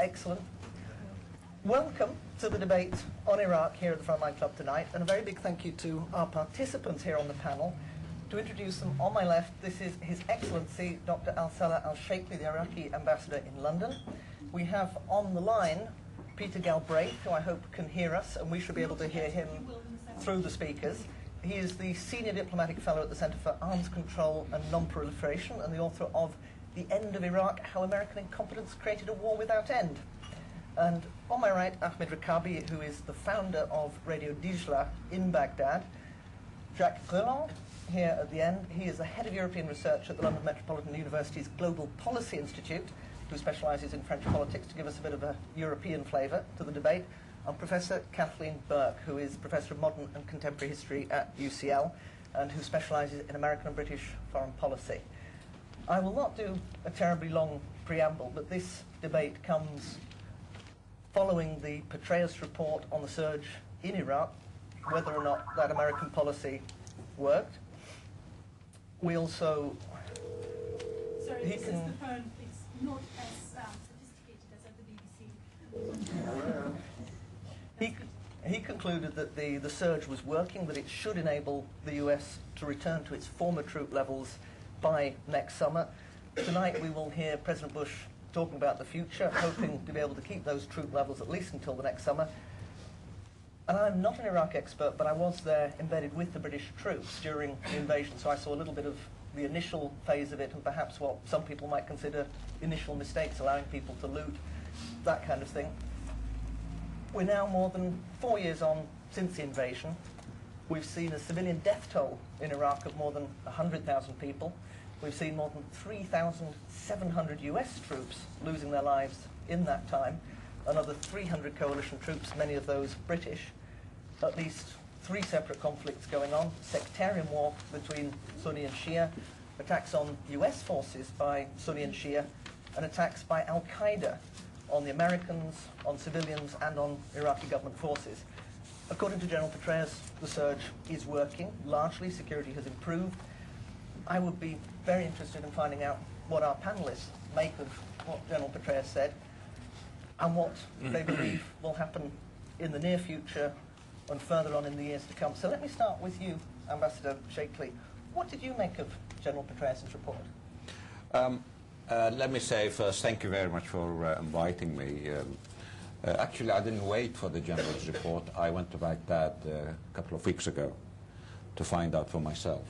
Excellent. Welcome to the debate on Iraq here at the Frontline Club tonight, and a very big thank you to our participants here on the panel. To introduce them, on my left, this is His Excellency Dr. Salah Al-Shaikhly, the Iraqi ambassador in London. We have on the line Peter Galbraith, who I hope can hear us, and we should be able to hear him through the speakers. He is the Senior Diplomatic Fellow at the Centre for Arms Control and Non-Proliferation and the author of The End of Iraq, How American Incompetence Created a War Without End. And on my right, Ahmed Rikabi, who is the founder of Radio Dijla in Baghdad. Jacques Roland, here at the end. He is the head of European research at the London Metropolitan University's Global Policy Institute, who specialises in French politics, to give us a bit of a European flavour to the debate. And Professor Kathleen Burke, who is Professor of Modern and Contemporary History at UCL, and who specialises in American and British foreign policy. I will not do a terribly long preamble, but this debate comes following the Petraeus report on the surge in Iraq, whether or not that American policy worked. We also... Sorry, this is the phone. It's not as sophisticated as at the BBC. He concluded that the surge was working, that it should enable the US to return to its former troop levels by next summer. Tonight we will hear President Bush talking about the future, hoping to be able to keep those troop levels at least until the next summer. And I'm not an Iraq expert, but I was there embedded with the British troops during the invasion, so I saw a little bit of the initial phase of it and perhaps what some people might consider initial mistakes, allowing people to loot, that kind of thing. We're now more than 4 years on since the invasion. We've seen a civilian death toll in Iraq of more than 100,000 people. We've seen more than 3,700 US troops losing their lives in that time. Another 300 coalition troops, many of those British. At least 3 separate conflicts going on. Sectarian war between Sunni and Shia. Attacks on US forces by Sunni and Shia. And attacks by Al-Qaeda on the Americans, on civilians, and on Iraqi government forces. According to General Petraeus, the surge is working. Largely, security has improved. I would be very interested in finding out what our panelists make of what General Petraeus said and what they believe will happen in the near future and further on in the years to come. So let me start with you, Ambassador Shaikhly. What did you make of General Petraeus' report? Let me say first, thank you very much for inviting me. Actually, I didn't wait for the General's report. I went to Baghdad a couple of weeks ago to find out for myself.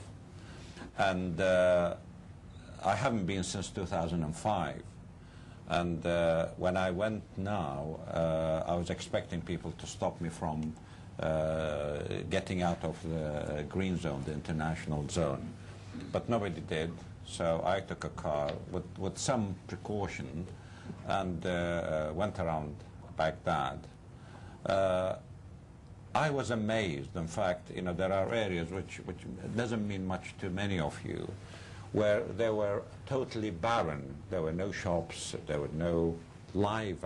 And I haven't been since 2005. And when I went now, I was expecting people to stop me from getting out of the green zone, the international zone. But nobody did. So I took a car with some precaution and went around Baghdad. I was amazed. In fact, you know, there are areas which doesn't mean much to many of you, where they were totally barren. There were no shops, there were no life.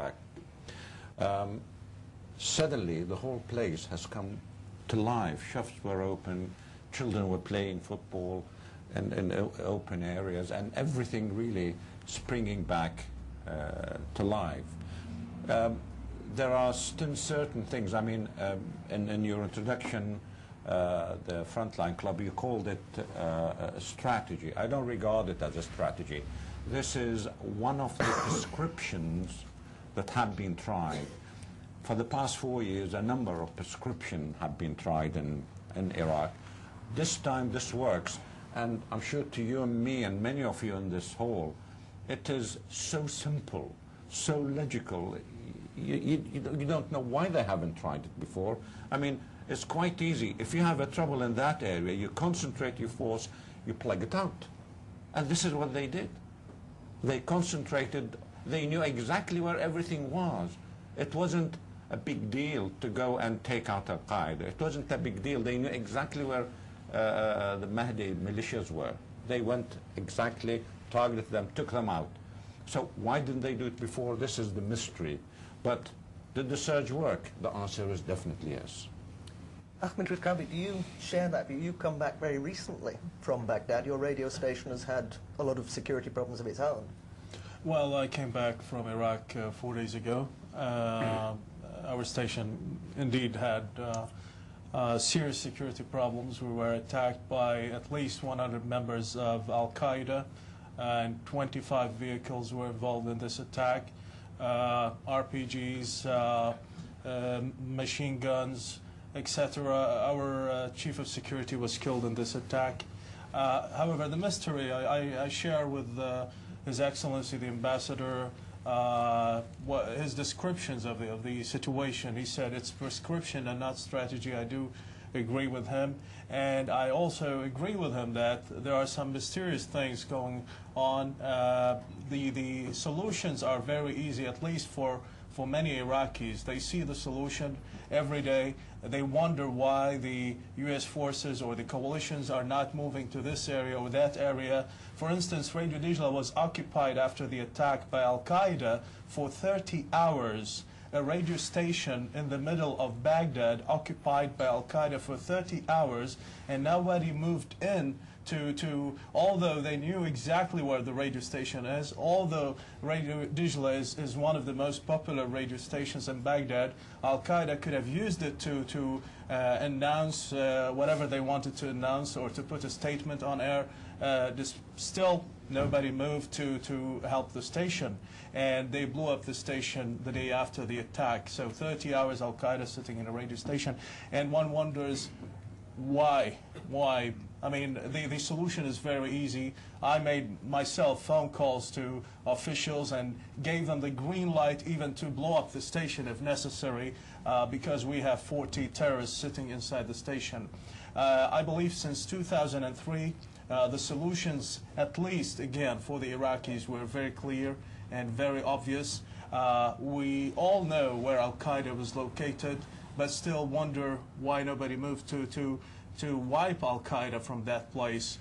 Suddenly, the whole place has come to life. Shops were open, children were playing football in open areas, and everything really springing back to life. There are still certain things. I mean, in your introduction, the Frontline Club, you called it a strategy. I don't regard it as a strategy. This is one of the prescriptions that have been tried. For the past 4 years, a number of prescriptions have been tried in Iraq. This time, this works. And I'm sure to you and me and many of you in this hall, it is so simple, so logical. You don't know why they haven't tried it before. I mean, it's quite easy. If you have a trouble in that area, you concentrate your force, you plug it out. And this is what they did. They concentrated, they knew exactly where everything was. It wasn't a big deal to go and take out Al-Qaeda. It wasn't a big deal. They knew exactly where the Mahdi militias were. They went exactly, targeted them, took them out. So why didn't they do it before? This is the mystery. But did the surge work? The answer is definitely yes. Ahmed Rikabi, do you share that view? You've come back very recently from Baghdad. Your radio station has had a lot of security problems of its own. Well, I came back from Iraq 4 days ago. Our station indeed had serious security problems. We were attacked by at least 100 members of Al-Qaeda, and 25 vehicles were involved in this attack. RPGs, machine guns, etc. Our chief of security was killed in this attack. However, the mystery I share with His Excellency the Ambassador, his descriptions of the situation. He said it's prescription and not strategy. I do agree with him, and I also agree with him that there are some mysterious things going on. The solutions are very easy, at least for many Iraqis. They see the solution every day. They wonder why the U.S. forces or the coalitions are not moving to this area or that area. For instance, Radio Dijla was occupied after the attack by Al-Qaeda for 30 hours. A radio station in the middle of Baghdad occupied by Al-Qaeda for 30 hours, and nobody moved in to, although they knew exactly where the radio station is, although Radio Dijla is one of the most popular radio stations in Baghdad, Al-Qaeda could have used it to announce whatever they wanted to announce or to put a statement on air. Still, nobody moved to help the station, and they blew up the station the day after the attack. So 30 hours Al-Qaeda sitting in a radio station, and one wonders why? Why? I mean, the solution is very easy. I made myself phone calls to officials and gave them the green light even to blow up the station if necessary, because we have 40 terrorists sitting inside the station. I believe since 2003, the solutions, at least, again, for the Iraqis were very clear and very obvious. We all know where Al-Qaeda was located, but still wonder why nobody moved to wipe Al-Qaeda from that place.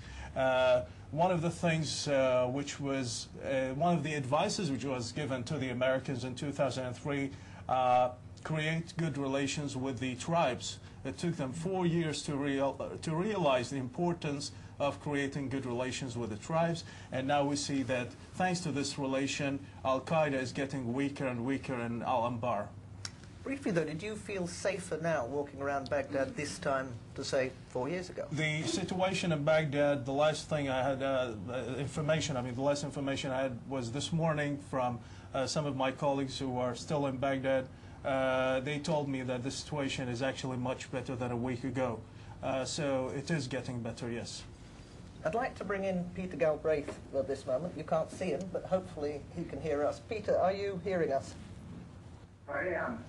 One of the things which was, one of the advices which was given to the Americans in 2003, create good relations with the tribes. It took them 4 years to realize the importance of creating good relations with the tribes, and now we see that thanks to this relation, Al-Qaeda is getting weaker and weaker in Al-Anbar. Briefly though, did you feel safer now walking around Baghdad this time to, say, 4 years ago? The situation in Baghdad, the last thing I had, the last information I had was this morning from some of my colleagues who are still in Baghdad. They told me that the situation is actually much better than a week ago. So it is getting better, yes. I'd like to bring in Peter Galbraith at this moment. You can't see him, but hopefully he can hear us. Peter, are you hearing us? I am.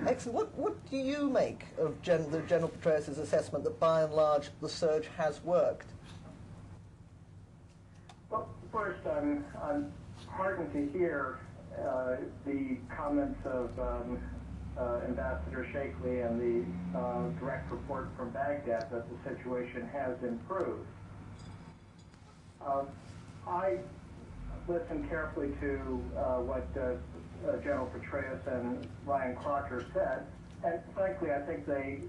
Excellent. What do you make of the General Petraeus' assessment that, by and large, the surge has worked? Well, first, I'm heartened to hear the comments of Ambassador Shaikhly and the direct report from Baghdad that the situation has improved. I listened carefully to what General Petraeus and Ryan Crocker said, and frankly, I think they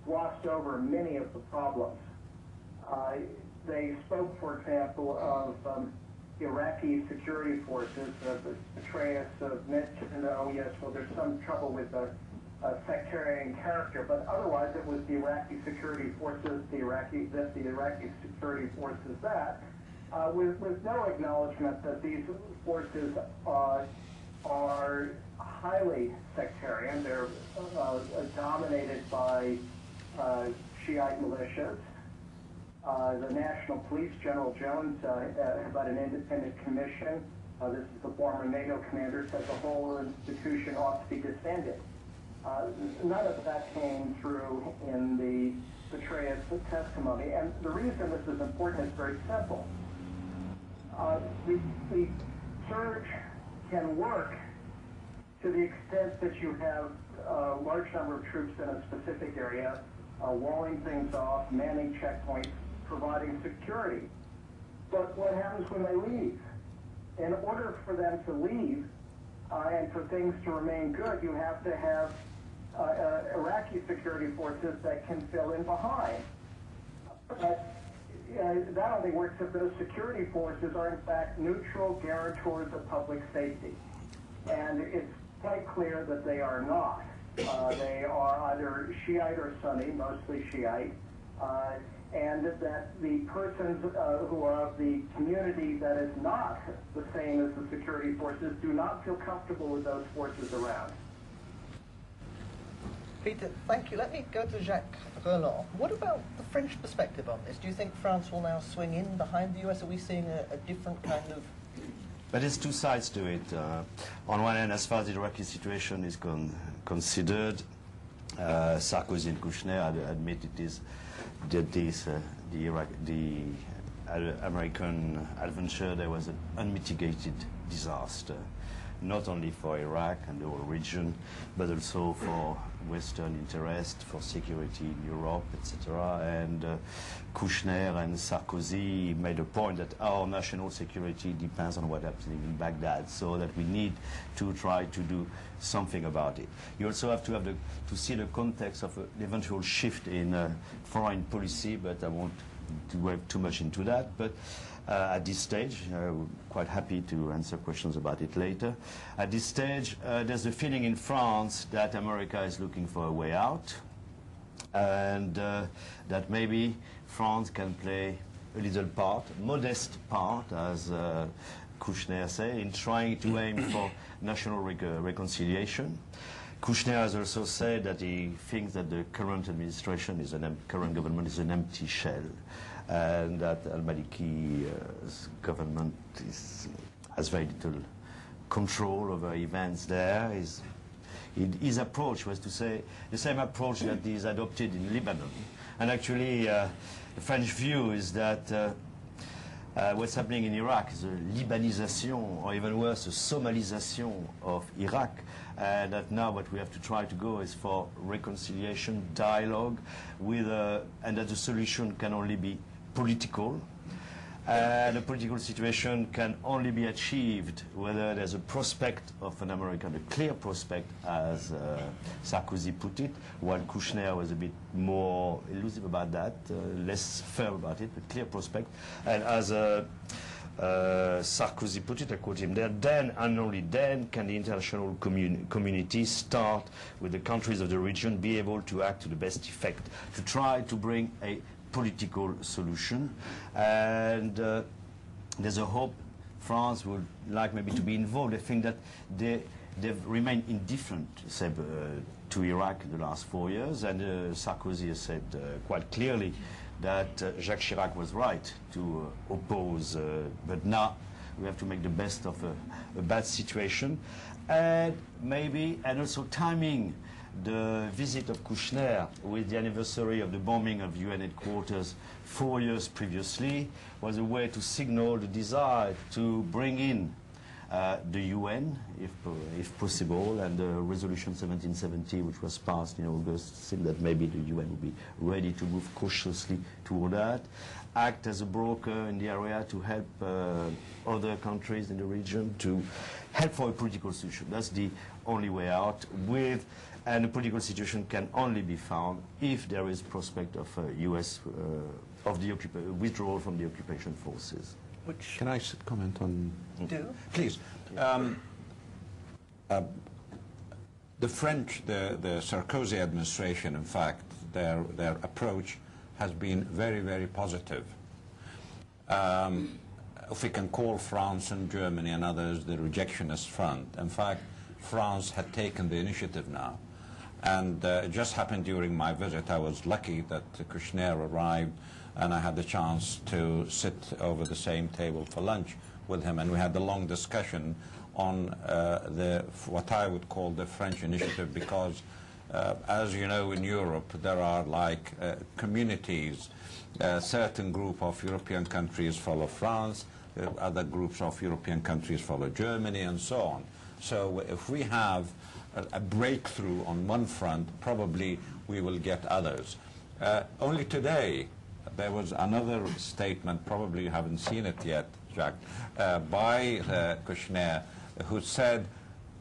glossed over many of the problems. They spoke, for example, of Iraqi security forces. Petraeus mentioned, oh yes, well, there's some trouble with a sectarian character, but otherwise it was the Iraqi security forces, the Iraqi security forces that, with no acknowledgement that these forces are highly sectarian. They're dominated by Shiite militias. The National Police, General Jones, about an independent commission. This is the former NATO commander, said the whole institution ought to be disbanded. None of that came through in the Petraeus testimony. And the reason this is important is very simple. The surge can work to the extent that you have a large number of troops in a specific area, walling things off, manning checkpoints, providing security. But what happens when they leave? In order for them to leave and for things to remain good, you have to have Iraqi security forces that can fill in behind. But that only works if those security forces are in fact neutral guarantors of public safety. And it's quite clear that they are not. They are either Shiite or Sunni, mostly Shiite, and that the persons who are of the community that is not the same as the security forces do not feel comfortable with those forces around. Peter, thank you. Let me go to Jacques Roland. What about the French perspective on this? Do you think France will now swing in behind the US? Are we seeing a different kind of... But there's two sides to it. On one hand, as far as the Iraqi situation is considered, Sarkozy and Kouchner admit it is that the American adventure, there was an unmitigated disaster, not only for Iraq and the whole region, but also for Western interest, for security in Europe, etc. And Kouchner and Sarkozy made a point that our national security depends on what's happening in Baghdad, so that we need to try to do something about it. You also have to see the context of an eventual shift in foreign policy, but I won't go too much into that. But at this stage, quite happy to answer questions about it later. At this stage, there's a feeling in France that America is looking for a way out, and that maybe France can play a little part, modest part, as Kouchner say, in trying to aim for national reconciliation. Kouchner has also said that he thinks that the current administration current government is an empty shell, and that al-Maliki's government has very little control over events there. His approach was to say the same approach that is adopted in Lebanon. And actually, the French view is that what's happening in Iraq is a Libanisation, or even worse, a Somalisation of Iraq. And that now what we have to try to go is for reconciliation, dialogue, and that the solution can only be political. The political situation can only be achieved whether there's a prospect of an American, a clear prospect, as Sarkozy put it, while Kouchner was a bit more elusive about that, less firm about it, but clear prospect. And as Sarkozy put it, I quote him there, then and only then can the international community start with the countries of the region be able to act to the best effect, to try to bring a political solution. And there's a hope France would like maybe to be involved. I think that they've remained indifferent, say, to Iraq in the last 4 years, and Sarkozy has said quite clearly that Jacques Chirac was right to oppose, but now we have to make the best of a bad situation. And maybe, and also timing the visit of Kouchner with the anniversary of the bombing of UN headquarters 4 years previously was a way to signal the desire to bring in the UN, if possible, and the resolution 1770, which was passed in August, seemed that maybe the UN would be ready to move cautiously toward that, act as a broker in the area to help other countries in the region to help for a political solution. That's the only way out, and the political situation can only be found if there is prospect of U.S. of the withdrawal from the occupation forces. Which Can I comment on? do? Please. The French, the Sarkozy administration, in fact, their approach has been very, very positive. If we can call France and Germany and others the rejectionist front, in fact, France had taken the initiative now. And it just happened during my visit. I was lucky that Kouchner arrived, and I had the chance to sit over the same table for lunch with him, and we had a long discussion on what I would call the French initiative, because as you know, in Europe there are like communities. A certain group of European countries follow France, other groups of European countries follow Germany, and so on. So if we have a breakthrough on one front, probably we will get others. Only today there was another statement, probably you haven't seen it yet, Jacques, by Kouchner, who said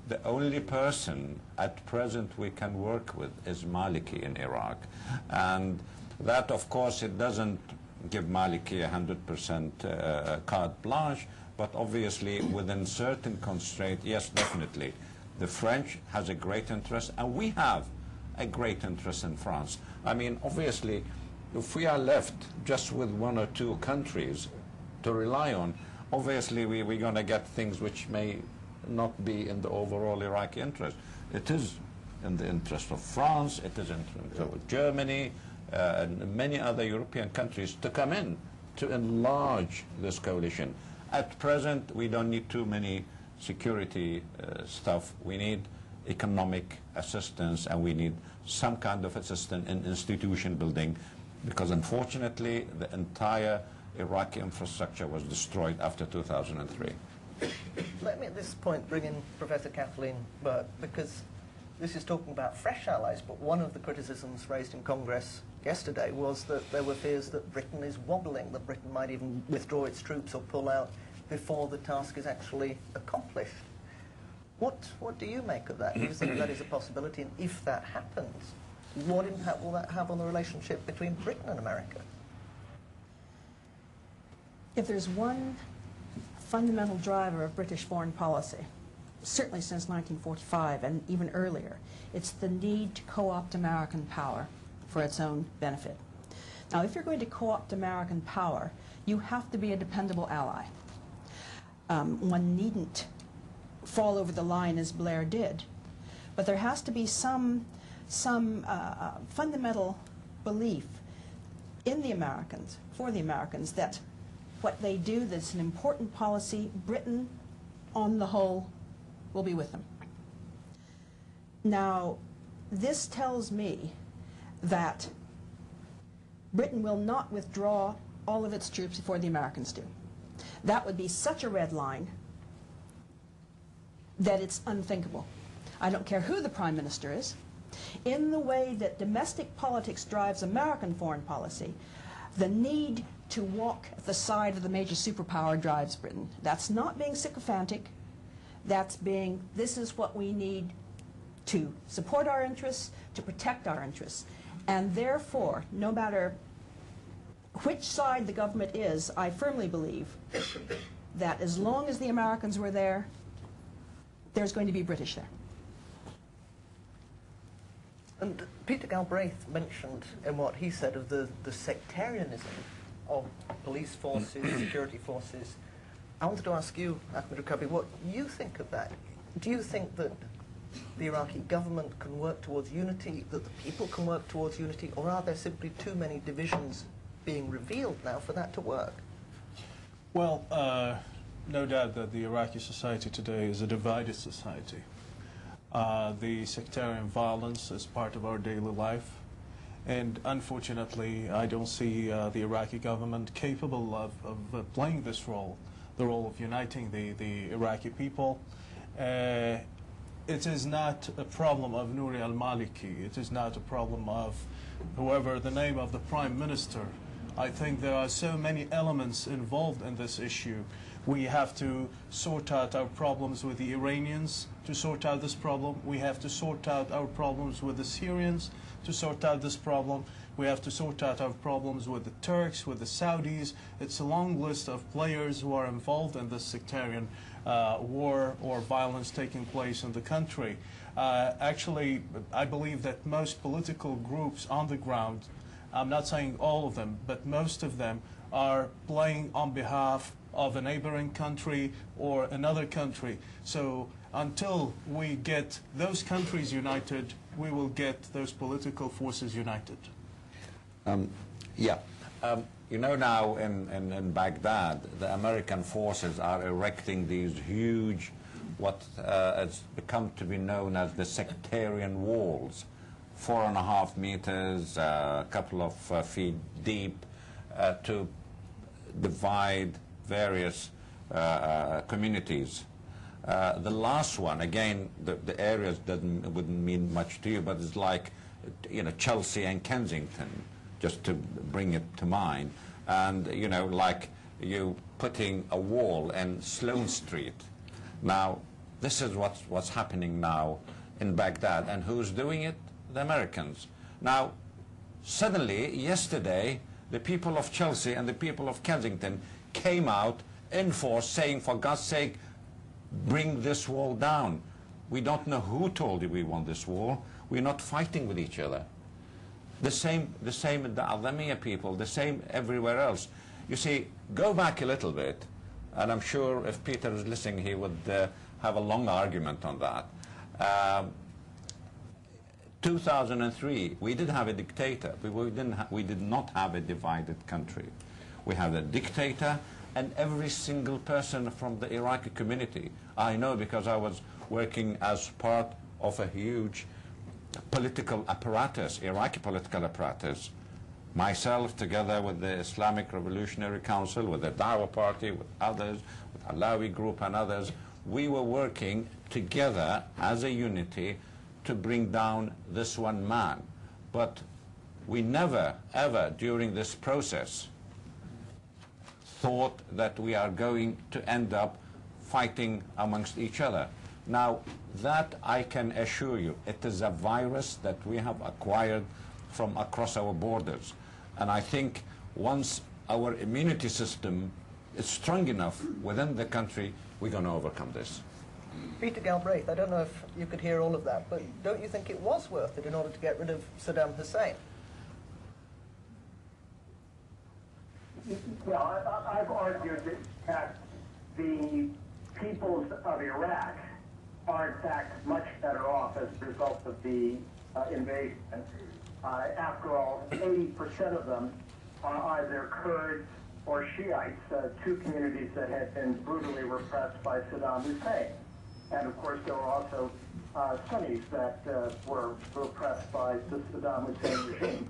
the only person at present we can work with is Maliki in Iraq. And that, of course, it doesn't give Maliki 100% carte blanche, but obviously within certain constraint, yes, definitely. The French has a great interest, and we have a great interest in France. I mean, obviously, if we are left just with one or two countries to rely on, obviously we're going to get things which may not be in the overall Iraqi interest. It is in the interest of France, it is in the interest of Germany, and many other European countries to come in to enlarge this coalition. At present, we don't need too many security stuff. We need economic assistance, and we need some kind of assistance in institution building, because unfortunately the entire Iraqi infrastructure was destroyed after 2003. Let me at this point bring in Professor Kathleen Burke, because this is talking about fresh allies, but one of the criticisms raised in Congress yesterday was that there were fears that Britain is wobbling, that Britain might even withdraw its troops or pull out before the task is actually accomplished. What do you make of that? Do you think that is a possibility? And if that happens, what impact will that have on the relationship between Britain and America? If there's one fundamental driver of British foreign policy, certainly since 1945 and even earlier, it's the need to co-opt American power for its own benefit. Now, if you're going to co-opt American power, you have to be a dependable ally. One needn't fall over the line as Blair did, but there has to be some fundamental belief in the Americans, for the Americans, that what they do that's an important policy, Britain, on the whole, will be with them. Now, this tells me that Britain will not withdraw all of its troops before the Americans do. That would be such a red line that it's unthinkable. I don't care who the Prime Minister is. In the way that domestic politics drives American foreign policy, the need to walk at the side of the major superpower drives Britain. That's not being sycophantic. That's being, this is what we need to support our interests, to protect our interests. And therefore, no matter which side the government is, I firmly believe that as long as the Americans were there, there's going to be British there. And Peter Galbraith mentioned in what he said of the sectarianism of police forces, security forces. I wanted to ask you, Ahmed Rakabi, what you think of that. Do you think that the Iraqi government can work towards unity, that the people can work towards unity, or are there simply too many divisions being revealed now for that to work? Well, no doubt that the Iraqi society today is a divided society. The sectarian violence is part of our daily life. And unfortunately, I don't see the Iraqi government capable of playing this role, the role of uniting the Iraqi people. It is not a problem of Nouri al-Maliki. It is not a problem of whoever the name of the Prime Minister. I think there are so many elements involved in this issue. We have to sort out our problems with the Iranians to sort out this problem. We have to sort out our problems with the Syrians to sort out this problem. We have to sort out our problems with the Turks, with the Saudis. It's a long list of players who are involved in this sectarian war or violence taking place in the country. Actually, I believe that most political groups on the ground, I'm not saying all of them, but most of them are playing on behalf of a neighboring country or another country. So until we get those countries united, we will get those political forces united. You know, now in Baghdad, the American forces are erecting these huge, what has become to be known as the sectarian walls, 4.5 meters, a couple of feet deep, to divide various communities. The last one, again, the areas wouldn't mean much to you, but it's like, you know, Chelsea and Kensington, just to bring it to mind. And, you know, like you putting a wall in Sloane Street. Now, this is what's happening now in Baghdad. And who's doing it? The Americans. Now, suddenly, yesterday, the people of Chelsea and the people of Kensington came out in force saying, for God's sake, bring this wall down. We don't know who told you we want this wall. We're not fighting with each other. The same with the Al-Dhamiyya people, the same everywhere else. You see, go back a little bit, and I'm sure if Peter is listening, he would have a long argument on that. 2003, we did have a dictator, but we did not have a divided country. We had a dictator, and every single person from the Iraqi community, I know because I was working as part of a huge political apparatus, Iraqi political apparatus, myself together with the Islamic Revolutionary Council, with the Dawah Party, with others, with Alawi Group and others, we were working together as a unity to bring down this one man. But we never, ever during this process thought that we are going to end up fighting amongst each other. Now, that I can assure you, it is a virus that we have acquired from across our borders. And I think once our immunity system is strong enough within the country, we're going to overcome this. Peter Galbraith, I don't know if you could hear all of that, but don't you think it was worth it in order to get rid of Saddam Hussein? Well, I've argued that the peoples of Iraq are in fact much better off as a result of the invasion. After all, 80% of them are either Kurds or Shiites, two communities that had been brutally repressed by Saddam Hussein. And of course, there were also Sunnis that were repressed by the Saddam Hussein regime.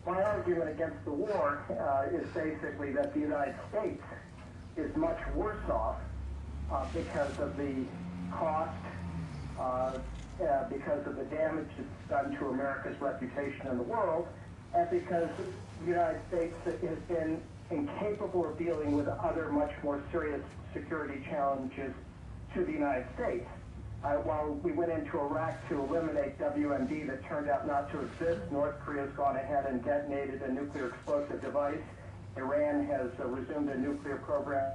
My argument against the war is basically that the United States is much worse off because of the cost, because of the damage it's done to America's reputation in the world, and because the United States has been incapable of dealing with other much more serious security challenges to the United States. While we went into Iraq to eliminate WMD that turned out not to exist, North Korea's gone ahead and detonated a nuclear explosive device. Iran has resumed a nuclear program.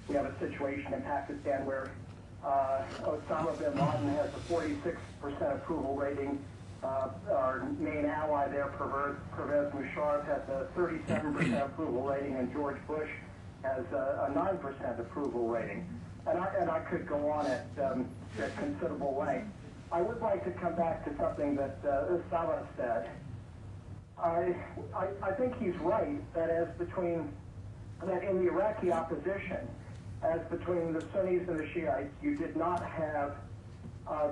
We have a situation in Pakistan where Osama bin Laden has a 46% approval rating. Our main ally there, Pervez Musharraf, has a 37% approval rating, and George Bush has a 9% approval rating. And I could go on at considerable length. I would like to come back to something that Salah said. I think he's right that in the Iraqi opposition, as between the Sunnis and the Shiites, you did not have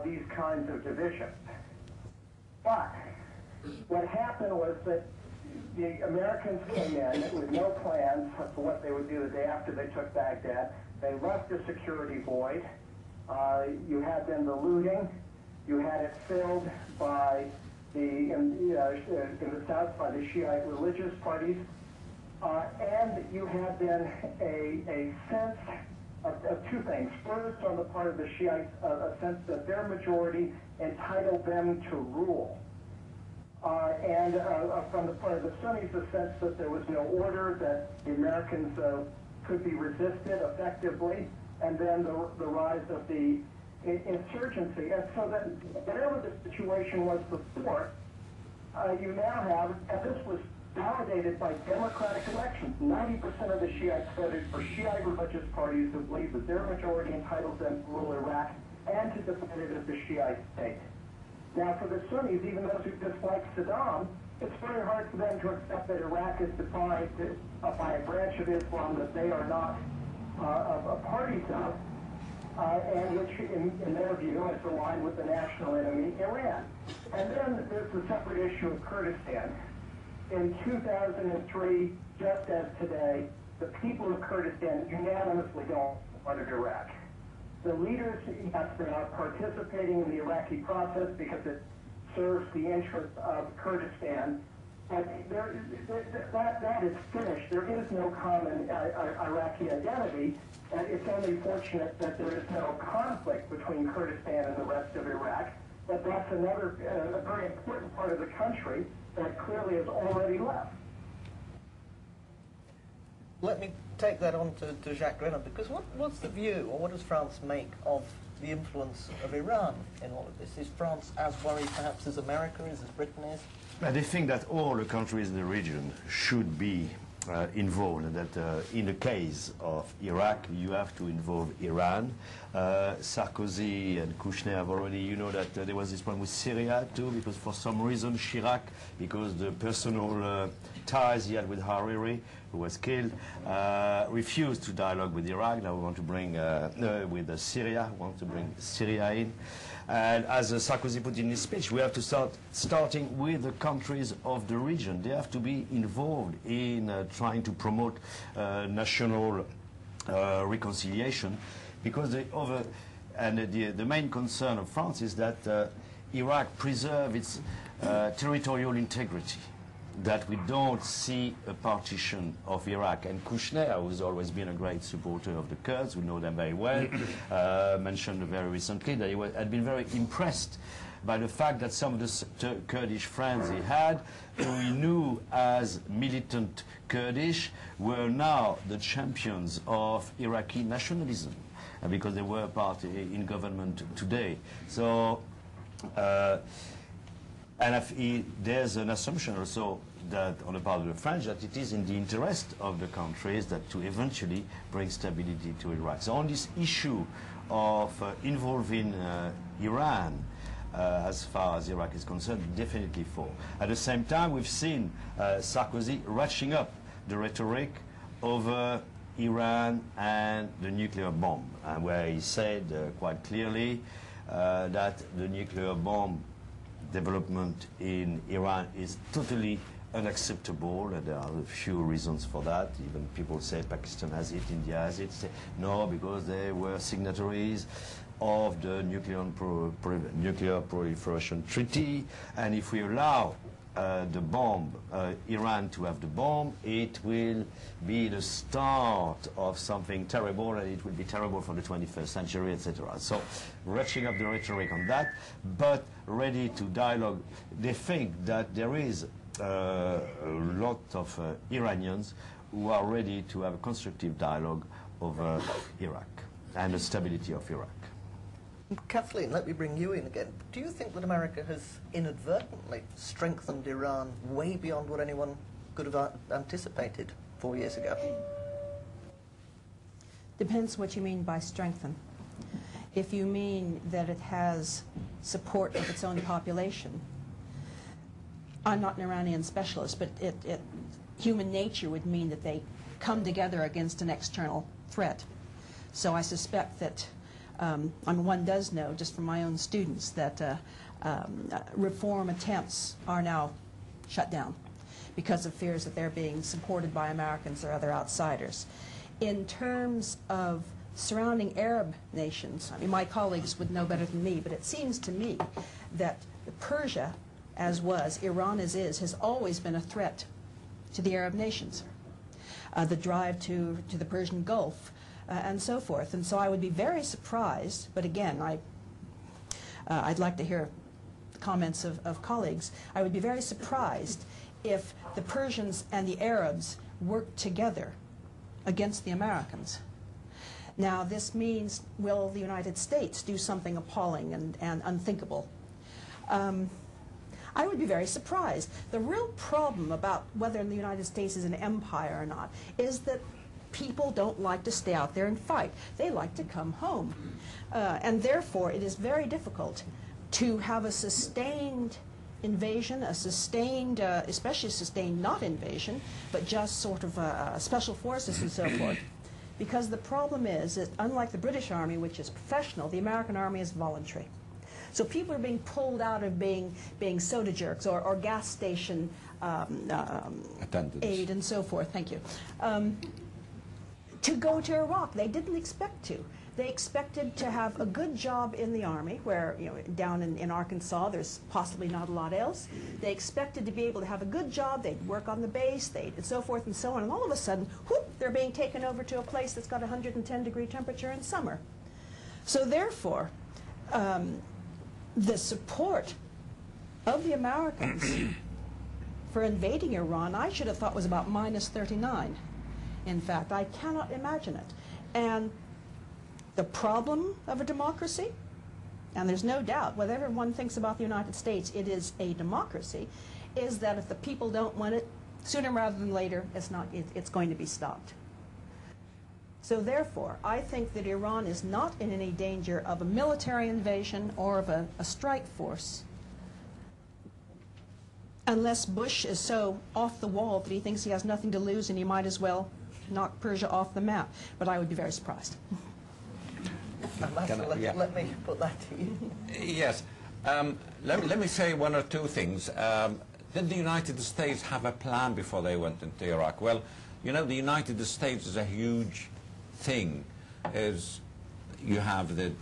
these kinds of divisions. But what happened was that the Americans came in with no plans for what they would do the day after they took Baghdad. They left a security void. You had then the looting. You had it filled by in the south by the Shiite religious parties. And you had then a sense of two things. First, on the part of the Shiites, a sense that their majority entitled them to rule. And from the part of the Sunnis, a sense that there was no order, that the Americans could be resisted effectively, and then the rise of the insurgency. And so that whatever the situation was before, you now have, and this was validated by democratic elections. 90% of the Shiites voted for Shiite religious parties who believe that their majority entitles them to rule Iraq and to define it as the Shiite state. Now, for the Sunnis, even those who dislike Saddam, it's very hard for them to accept that Iraq is defined by a branch of Islam that they are not a party of, and which, in their view, is aligned with the national enemy, Iran. And then there's the separate issue of Kurdistan. In 2003, just as today, the people of Kurdistan unanimously don't want Iraq. The leaders, yes, they are participating in the Iraqi process because it serves the interests of Kurdistan, but that is finished. There is no common Iraqi identity, and it's only fortunate that there is no conflict between Kurdistan and the rest of Iraq. But that's another a very important part of the country, that clearly has already left. Let me take that on to Jacques Grenon, because what's the view, or what does France make of the influence of Iran in all of this? Is France as worried perhaps as America is, as Britain is? They think that all the countries in the region should be involved, and that in the case of Iraq, you have to involve Iran. Sarkozy and Kouchner have already, you know, that there was this problem with Syria too, because for some reason Chirac, because the personal ties he had with Hariri, who was killed, refused to dialogue with Iraq. Now we want to bring, with Syria, want to bring Syria in. And as Sarkozy put in his speech, we have to start starting with the countries of the region. They have to be involved in trying to promote national reconciliation, because the main concern of France is that Iraq preserve its territorial integrity, that we don't see a partition of Iraq. And Kouchner, who's always been a great supporter of the Kurds, we know them very well, mentioned very recently that he had been very impressed by the fact that some of the Kurdish friends he had, who he knew as militant Kurdish, were now the champions of Iraqi nationalism, because they were part in government today. So, and there's an assumption also that on the part of the French that it is in the interest of the countries that to eventually bring stability to Iraq. So on this issue of involving Iran, as far as Iraq is concerned, definitely for. At the same time, we've seen Sarkozy ratcheting up the rhetoric over Iran and the nuclear bomb, where he said quite clearly that the nuclear bomb development in Iran is totally unacceptable. There are a few reasons for that. Even people say Pakistan has it, India has it. Say, no, because they were signatories of the nuclear proliferation treaty, and if we allow the bomb, Iran to have the bomb, it will be the start of something terrible, and it will be terrible for the 21st century, etc. So, ratcheting up the rhetoric on that, but ready to dialogue. They think that there is a lot of Iranians who are ready to have a constructive dialogue over Iraq and the stability of Iraq. Kathleen, let me bring you in again. Do you think that America has inadvertently strengthened Iran way beyond what anyone could have anticipated 4 years ago? Depends what you mean by strengthen. If you mean that it has support of its own population, I'm not an Iranian specialist, but human nature would mean that they come together against an external threat. So I suspect that one does know, just from my own students, that reform attempts are now shut down because of fears that they're being supported by Americans or other outsiders. In terms of surrounding Arab nations, I mean, my colleagues would know better than me, but it seems to me that Persia, as was, Iran as is, has always been a threat to the Arab nations. The drive to the Persian Gulf, and so forth. And so I would be very surprised, but again, I'd like to hear comments of colleagues. I would be very surprised if the Persians and the Arabs worked together against the Americans. Now, this means, will the United States do something appalling and unthinkable? I would be very surprised. The real problem about whether the United States is an empire or not is that people don't like to stay out there and fight. They like to come home. And therefore, it is very difficult to have a sustained invasion, a sustained, especially sustained not invasion, but just sort of special forces and so forth. Because the problem is that unlike the British Army, which is professional, the American Army is voluntary. So people are being pulled out of being soda jerks or gas station aid and so forth. Thank you. To go to Iraq. They didn't expect to. They expected to have a good job in the Army, where, you know, down in Arkansas, there's possibly not a lot else. They expected to be able to have a good job. They'd work on the base, and so forth and so on. And all of a sudden, whoop, they're being taken over to a place that's got 110-degree temperature in summer. So therefore, the support of the Americans for invading Iran, I should have thought was about minus 39. In fact, I cannot imagine it. And the problem of a democracy, and there's no doubt, whatever one thinks about the United States, it is a democracy, is that if the people don't want it, sooner rather than later, it's going to be stopped. So therefore, I think that Iran is not in any danger of a military invasion or of a strike force, unless Bush is so off the wall that he thinks he has nothing to lose and he might as well knock Persia off the map. But I would be very surprised. Let me put that to you. Yes. Let me say one or two things. Did the United States have a plan before they went into Iraq? Well, you know, the United States is a huge thing. You have the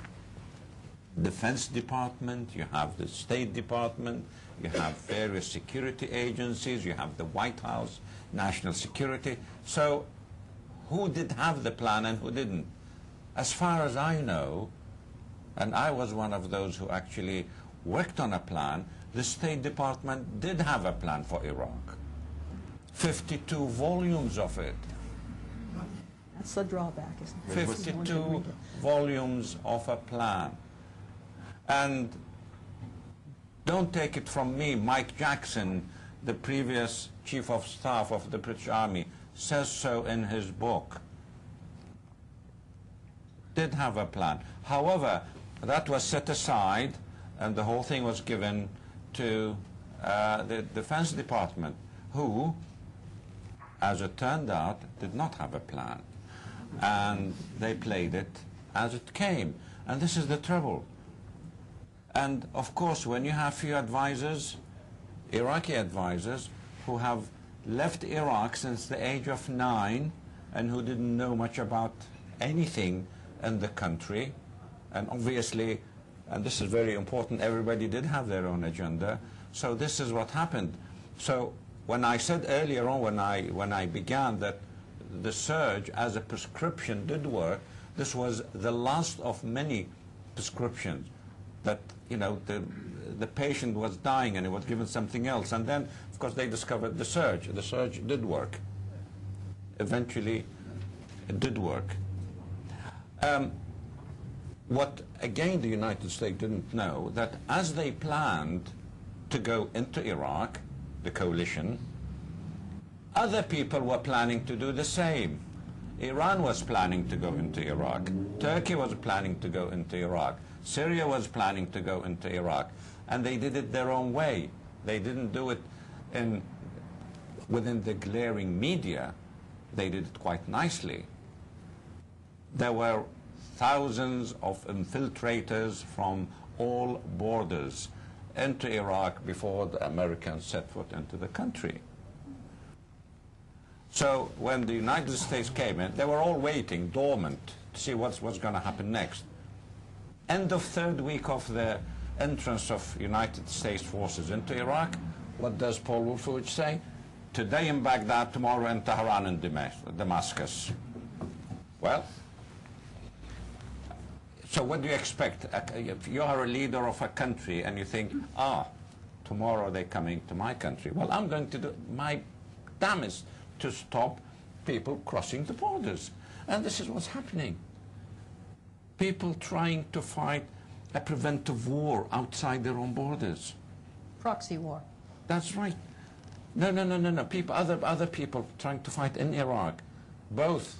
Defense Department, you have the State Department, you have various security agencies, you have the White House, National Security. So who did have the plan and who didn't? As far as I know, and I was one of those who actually worked on a plan, the State Department did have a plan for Iraq. 52 volumes of it. That's the drawback, isn't it? 52 volumes of a plan. And don't take it from me, Mike Jackson, the previous Chief of Staff of the British Army, says so in his book. Did have a plan. However, that was set aside and the whole thing was given to the Defense Department, who, as it turned out, did not have a plan. And they played it as it came. And this is the trouble. And of course, when you have few advisors, Iraqi advisors, who have left Iraq since the age of 9 and who didn't know much about anything in the country, and obviously, and this is very important, everybody did have their own agenda, so this is what happened. So when I said earlier on, when I began that the surge as a prescription did work, this was the last of many prescriptions that, you know, the patient was dying and he was given something else, and then of course they discovered the surge. The surge did work. Eventually it did work. What again the United States didn't know, that as they planned to go into Iraq, the coalition, other people were planning to do the same. Iran was planning to go into Iraq. Turkey was planning to go into Iraq. Syria was planning to go into Iraq. And they did it their own way. They didn't do it within the glaring media. They did it quite nicely. There were thousands of infiltrators from all borders into Iraq before the Americans set foot into the country. So when the United States came in, they were all waiting, dormant, to see what's going to happen next. End of third week of the entrance of United States forces into Iraq, what does Paul Wolfowitz say? Today in Baghdad, tomorrow in Tehran and Damascus. Well, so what do you expect? If you are a leader of a country and you think, tomorrow they're coming to my country, well, I'm going to do my damnedest to stop people crossing the borders. And this is what's happening. People trying to fight a preventive war outside their own borders. Proxy war. That's right. No. People, other people trying to fight in Iraq, both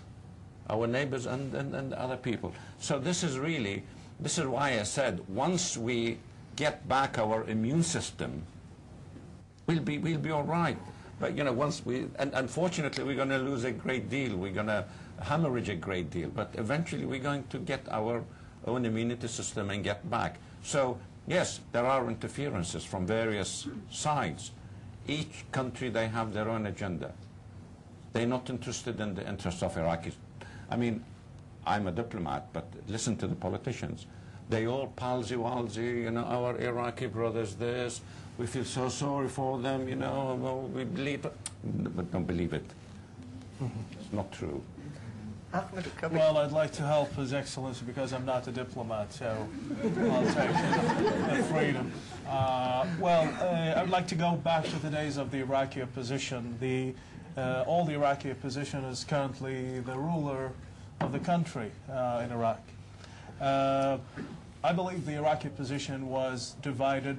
our neighbors and other people. So this is why I said once we get back our immune system, we'll be all right. But you know, once and unfortunately we're going to lose a great deal. We're going to hemorrhage a great deal. But eventually we're going to get our own immunity system and get back. So yes, there are interferences from various sides. Each country, they have their own agenda. They're not interested in the interests of Iraqis. I mean, I'm a diplomat, but listen to the politicians. They all palsy-walsy, you know, our Iraqi brothers this, we feel so sorry for them, you know, we believe it. But don't believe it. It's not true. Ahmed, Well, I'd like to help His Excellency because I'm not a diplomat, so I'll take the freedom. I'd like to go back to the days of the Iraqi opposition. All the Iraqi opposition is currently the ruler of the country in Iraq. I believe the Iraqi opposition was divided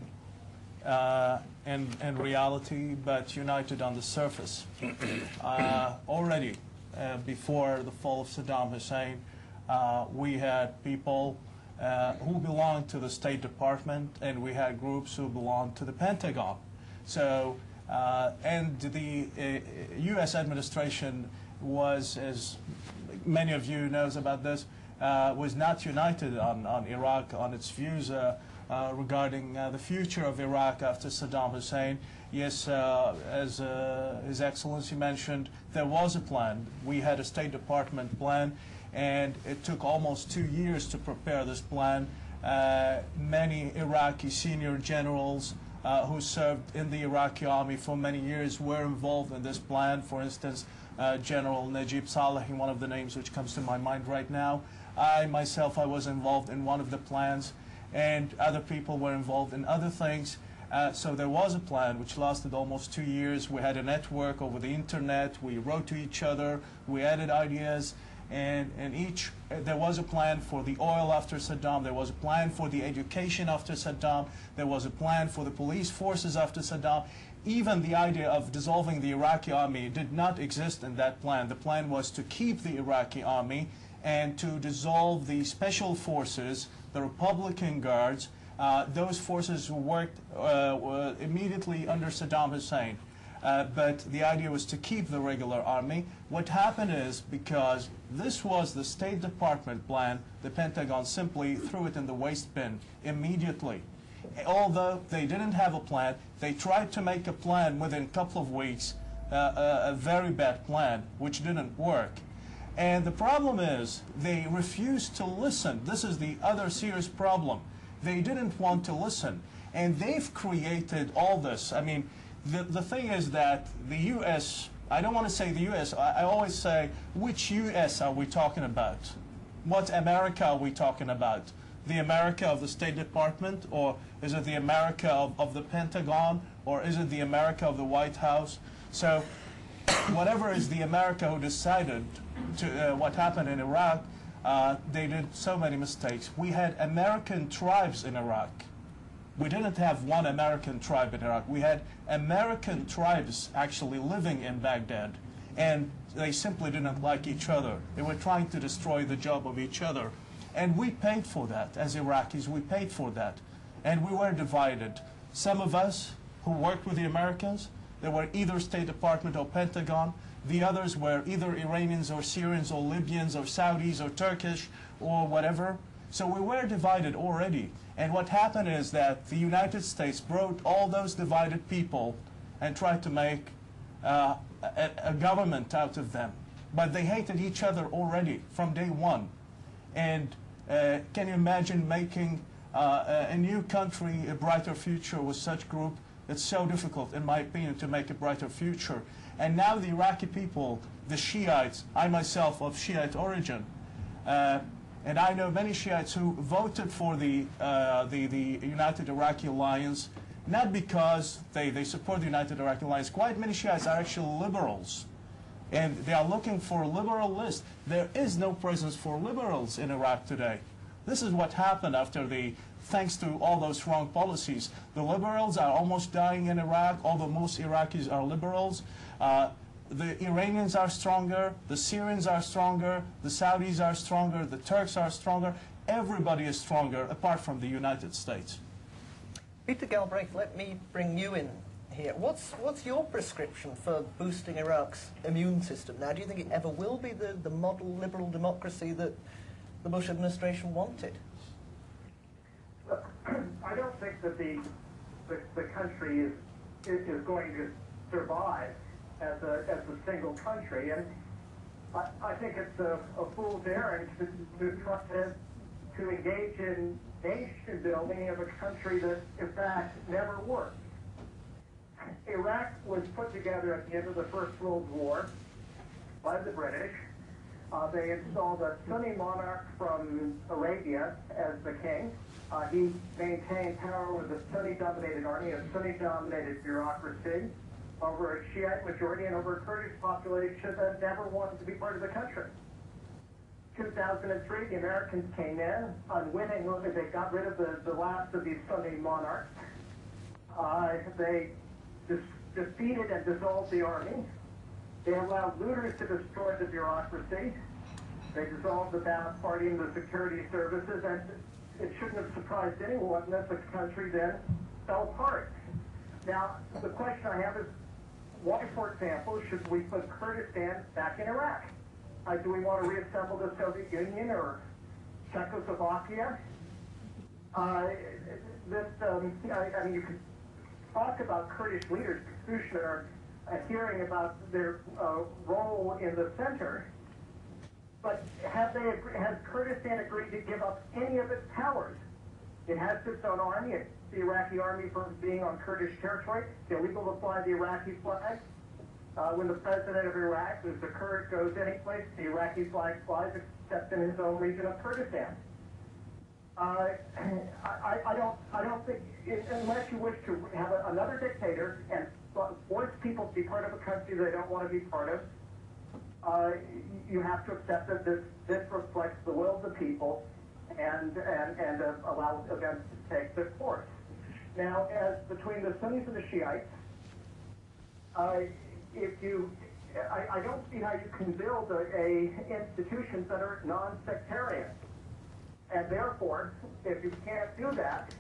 in reality, but united on the surface. Already, before the fall of Saddam Hussein, we had people who belonged to the State Department, and we had groups who belonged to the Pentagon. So, and the U.S. administration was, as many of you knows about this, was not united on Iraq, on its views regarding the future of Iraq after Saddam Hussein. Yes, as His Excellency mentioned, there was a plan. We had a State Department plan, and it took almost 2 years to prepare this plan. Many Iraqi senior generals who served in the Iraqi army for many years were involved in this plan. For instance, General Najib Salah, one of the names which comes to my mind right now. I myself was involved in one of the plans, and other people were involved in other things. So there was a plan which lasted almost 2 years. We had a network over the internet. We wrote to each other. We added ideas. And there was a plan for the oil after Saddam. There was a plan for the education after Saddam. There was a plan for the police forces after Saddam. Even the idea of dissolving the Iraqi army did not exist in that plan. The plan was to keep the Iraqi army and to dissolve the special forces, the Republican Guards, those forces who worked immediately under Saddam Hussein. But the idea was to keep the regular army. What happened is, because this was the State Department plan, the Pentagon simply threw it in the waste bin immediately. Although they didn't have a plan, they tried to make a plan within a couple of weeks, a very bad plan, which didn't work. And the problem is, they refused to listen. This is the other serious problem. They didn't want to listen. And they've created all this. I mean, the thing is that the U.S., I don't want to say the U.S., I always say, which U.S. are we talking about? What America are we talking about? The America of the State Department, or is it the America of the Pentagon, or is it the America of the White House? So whatever is the America who decided to, what happened in Iraq, they did so many mistakes. We had American tribes in Iraq. We didn't have one American tribe in Iraq. We had American tribes actually living in Baghdad, and they simply didn't like each other. They were trying to destroy the job of each other. And we paid for that. As Iraqis, we paid for that. And we were divided. Some of us who worked with the Americans, they were either State Department or Pentagon. The others were either Iranians or Syrians or Libyans or Saudis or Turkish or whatever. So we were divided already. And what happened is that the United States brought all those divided people and tried to make a government out of them. But they hated each other already from day one. And can you imagine making a new country a brighter future with such group? It's so difficult, in my opinion, to make a brighter future. And now the Iraqi people, the Shiites, I myself of Shiite origin, and I know many Shiites who voted for the United Iraqi Alliance, not because they support the United Iraqi Alliance. Quite many Shiites are actually liberals. And they are looking for a liberal list. There is no presence for liberals in Iraq today. This is what happened after thanks to all those wrong policies. The liberals are almost dying in Iraq, although most Iraqis are liberals. The Iranians are stronger, the Syrians are stronger, the Saudis are stronger, the Turks are stronger. Everybody is stronger, apart from the United States. Peter Galbraith, let me bring you in here. What's your prescription for boosting Iraq's immune system now? Do you think it ever will be the model liberal democracy that the Bush administration wanted? I don't think that the country is going to survive as a single country, and I think it's a fool's errand to try to engage in nation building of a country that in fact never worked. Iraq was put together at the end of the First World War by the British They installed a Sunni monarch from Arabia as the king. He maintained power with a Sunni-dominated army, a Sunni-dominated bureaucracy, over a Shiite majority and over a Kurdish population that never wanted to be part of the country. 2003, the Americans came in, unwittingly, they got rid of the last of these Sunni monarchs. They defeated and dissolved the army. They allowed looters to destroy the bureaucracy. They dissolved the Ba'ath Party and the security services, and it shouldn't have surprised anyone that the country then fell apart. Now, the question I have is, why, for example, should we put Kurdistan back in Iraq? Do we want to reassemble the Soviet Union or Czechoslovakia? I mean, you could talk about Kurdish leaders, Kushner, hearing about their role in the center, but has Kurdistan agreed to give up any of its powers? It has its own army, the Iraqi army, for being on Kurdish territory. It's illegal to fly the Iraqi flag. When the president of Iraq, who's a Kurd, goes any place, the Iraqi flag flies, except in his own region of Kurdistan. I don't think, unless you wish to have another dictator and force people to be part of a country they don't want to be part of, you have to accept that this reflects the will of the people and allow events to take their course. Now, as between the Sunnis and the Shiites, I don't see how you can build institutions that are non-sectarian. And therefore, if you can't do that,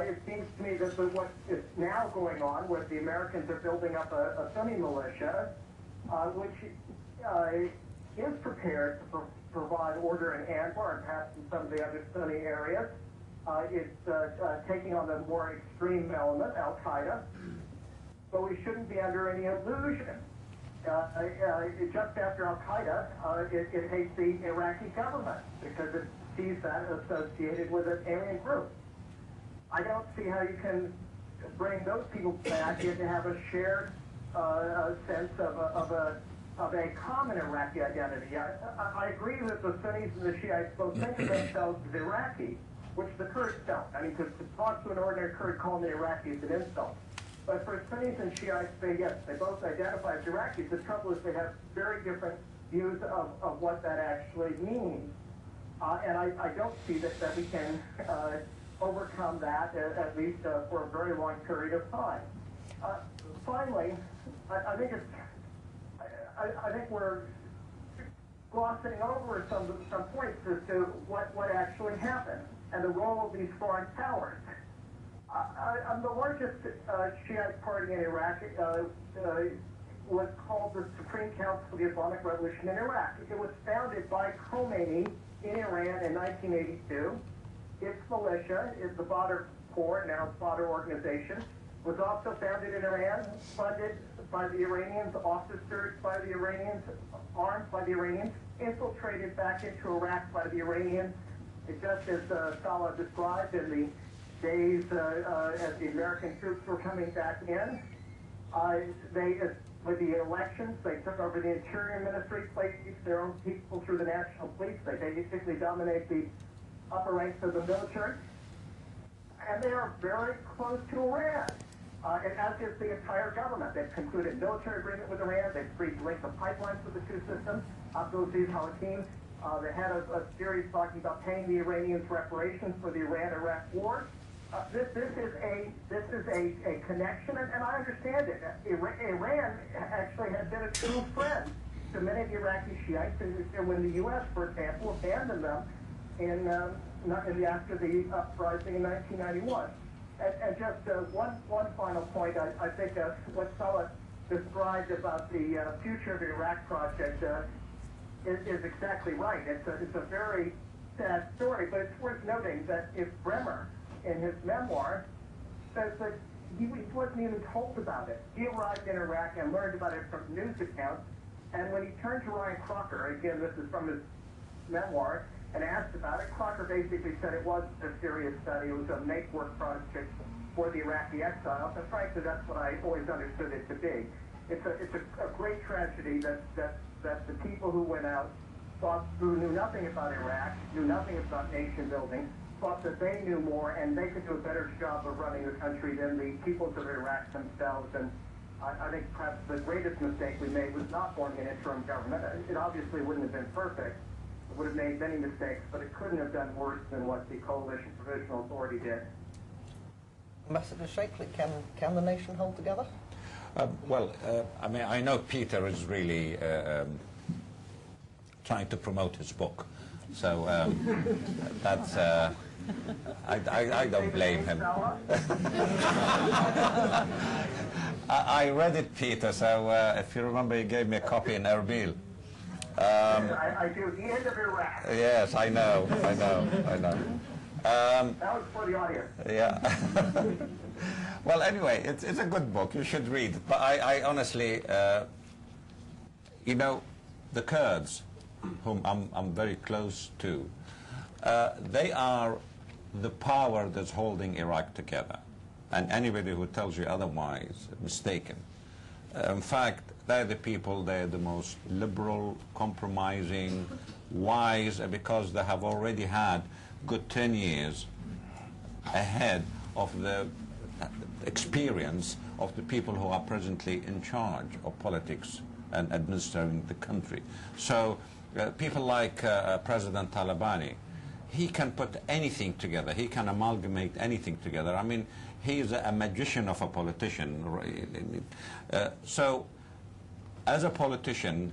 it seems to me that what is now going on, where the Americans are building up a Sunni militia, which is prepared to provide order in Anbar and perhaps in some of the other Sunni areas. It's taking on the more extreme element, Al-Qaeda. But we shouldn't be under any illusion. Just after Al-Qaeda, it hates the Iraqi government because it sees that associated with an alien group. I don't see how you can bring those people back in to have a shared sense of a common Iraqi identity. I agree that the Sunnis and the Shiites both think of themselves as Iraqi, which the Kurds don't. I mean, to talk to an ordinary Kurd calling the Iraqi is an insult. But for Sunnis and Shiites, they both identify as Iraqis. The trouble is they have very different views of what that actually means. And I don't see that we can overcome that, at least for a very long period of time. Finally, I think we're glossing over some points as to what actually happened and the role of these foreign powers. The largest Shiite party in Iraq was called the Supreme Council for the Islamic Revolution in Iraq. It was founded by Khomeini in Iran in 1982. Its militia is the Badr Corps, now Badr Organization, was also founded in Iran, funded by the Iranians, officered by the Iranians, armed by the Iranians, infiltrated back into Iraq by the Iranians. It just as Salah described in the days as the American troops were coming back in, with the elections, they took over the Interior Ministry, placed their own people through the National Police. They basically dominate the upper ranks of the military. And they are very close to Iran, as is the entire government. They've concluded military agreement with Iran. They've freed links of pipelines with the two systems. Abdulaziz Hakim, the head of a series talking about paying the Iranians reparations for the Iran-Iraq war. This is a connection, and I understand it. Iran actually had been a true friend to many of the Iraqi Shiites, and when the U.S., for example, abandoned them after the uprising in 1991. And just one final point, I think what Salah described about the future of the Iraq project is exactly right. It's a very sad story, but it's worth noting that if Bremer, in his memoir, says that he wasn't even told about it. He arrived in Iraq and learned about it from news accounts, and when he turned to Ryan Crocker, again, this is from his memoir, and asked about it, Crocker basically said it wasn't a serious study, it was a make-work project for the Iraqi exiles, and frankly, that's what I always understood it to be. It's a great tragedy that the people who went out who knew nothing about Iraq, knew nothing about nation building, thought that they knew more and they could do a better job of running the country than the peoples of Iraq themselves. And I think perhaps the greatest mistake we made was not forming an interim government. It obviously wouldn't have been perfect. It would have made many mistakes, but it couldn't have done worse than what the Coalition Provisional Authority did. Ambassador Shaikhly, can the nation hold together? I mean, I know Peter is really trying to promote his book, so that's I don't blame him. I read it, Peter. So if you remember, he gave me a copy in Erbil. I do. The end of Iraq. Yes, I know. That was for the audience. Yeah. Well, anyway, it's a good book. You should read it. But I honestly, you know, the Kurds, whom I'm very close to, they are the power that's holding Iraq together. And anybody who tells you otherwise is mistaken. In fact, they're the people, they're the most liberal, compromising, wise, because they have already had good 10 years ahead of the experience of the people who are presently in charge of politics and administering the country. So people like President Talabani, he can put anything together. He can amalgamate anything together. I mean, he is a magician of a politician. So as a politician,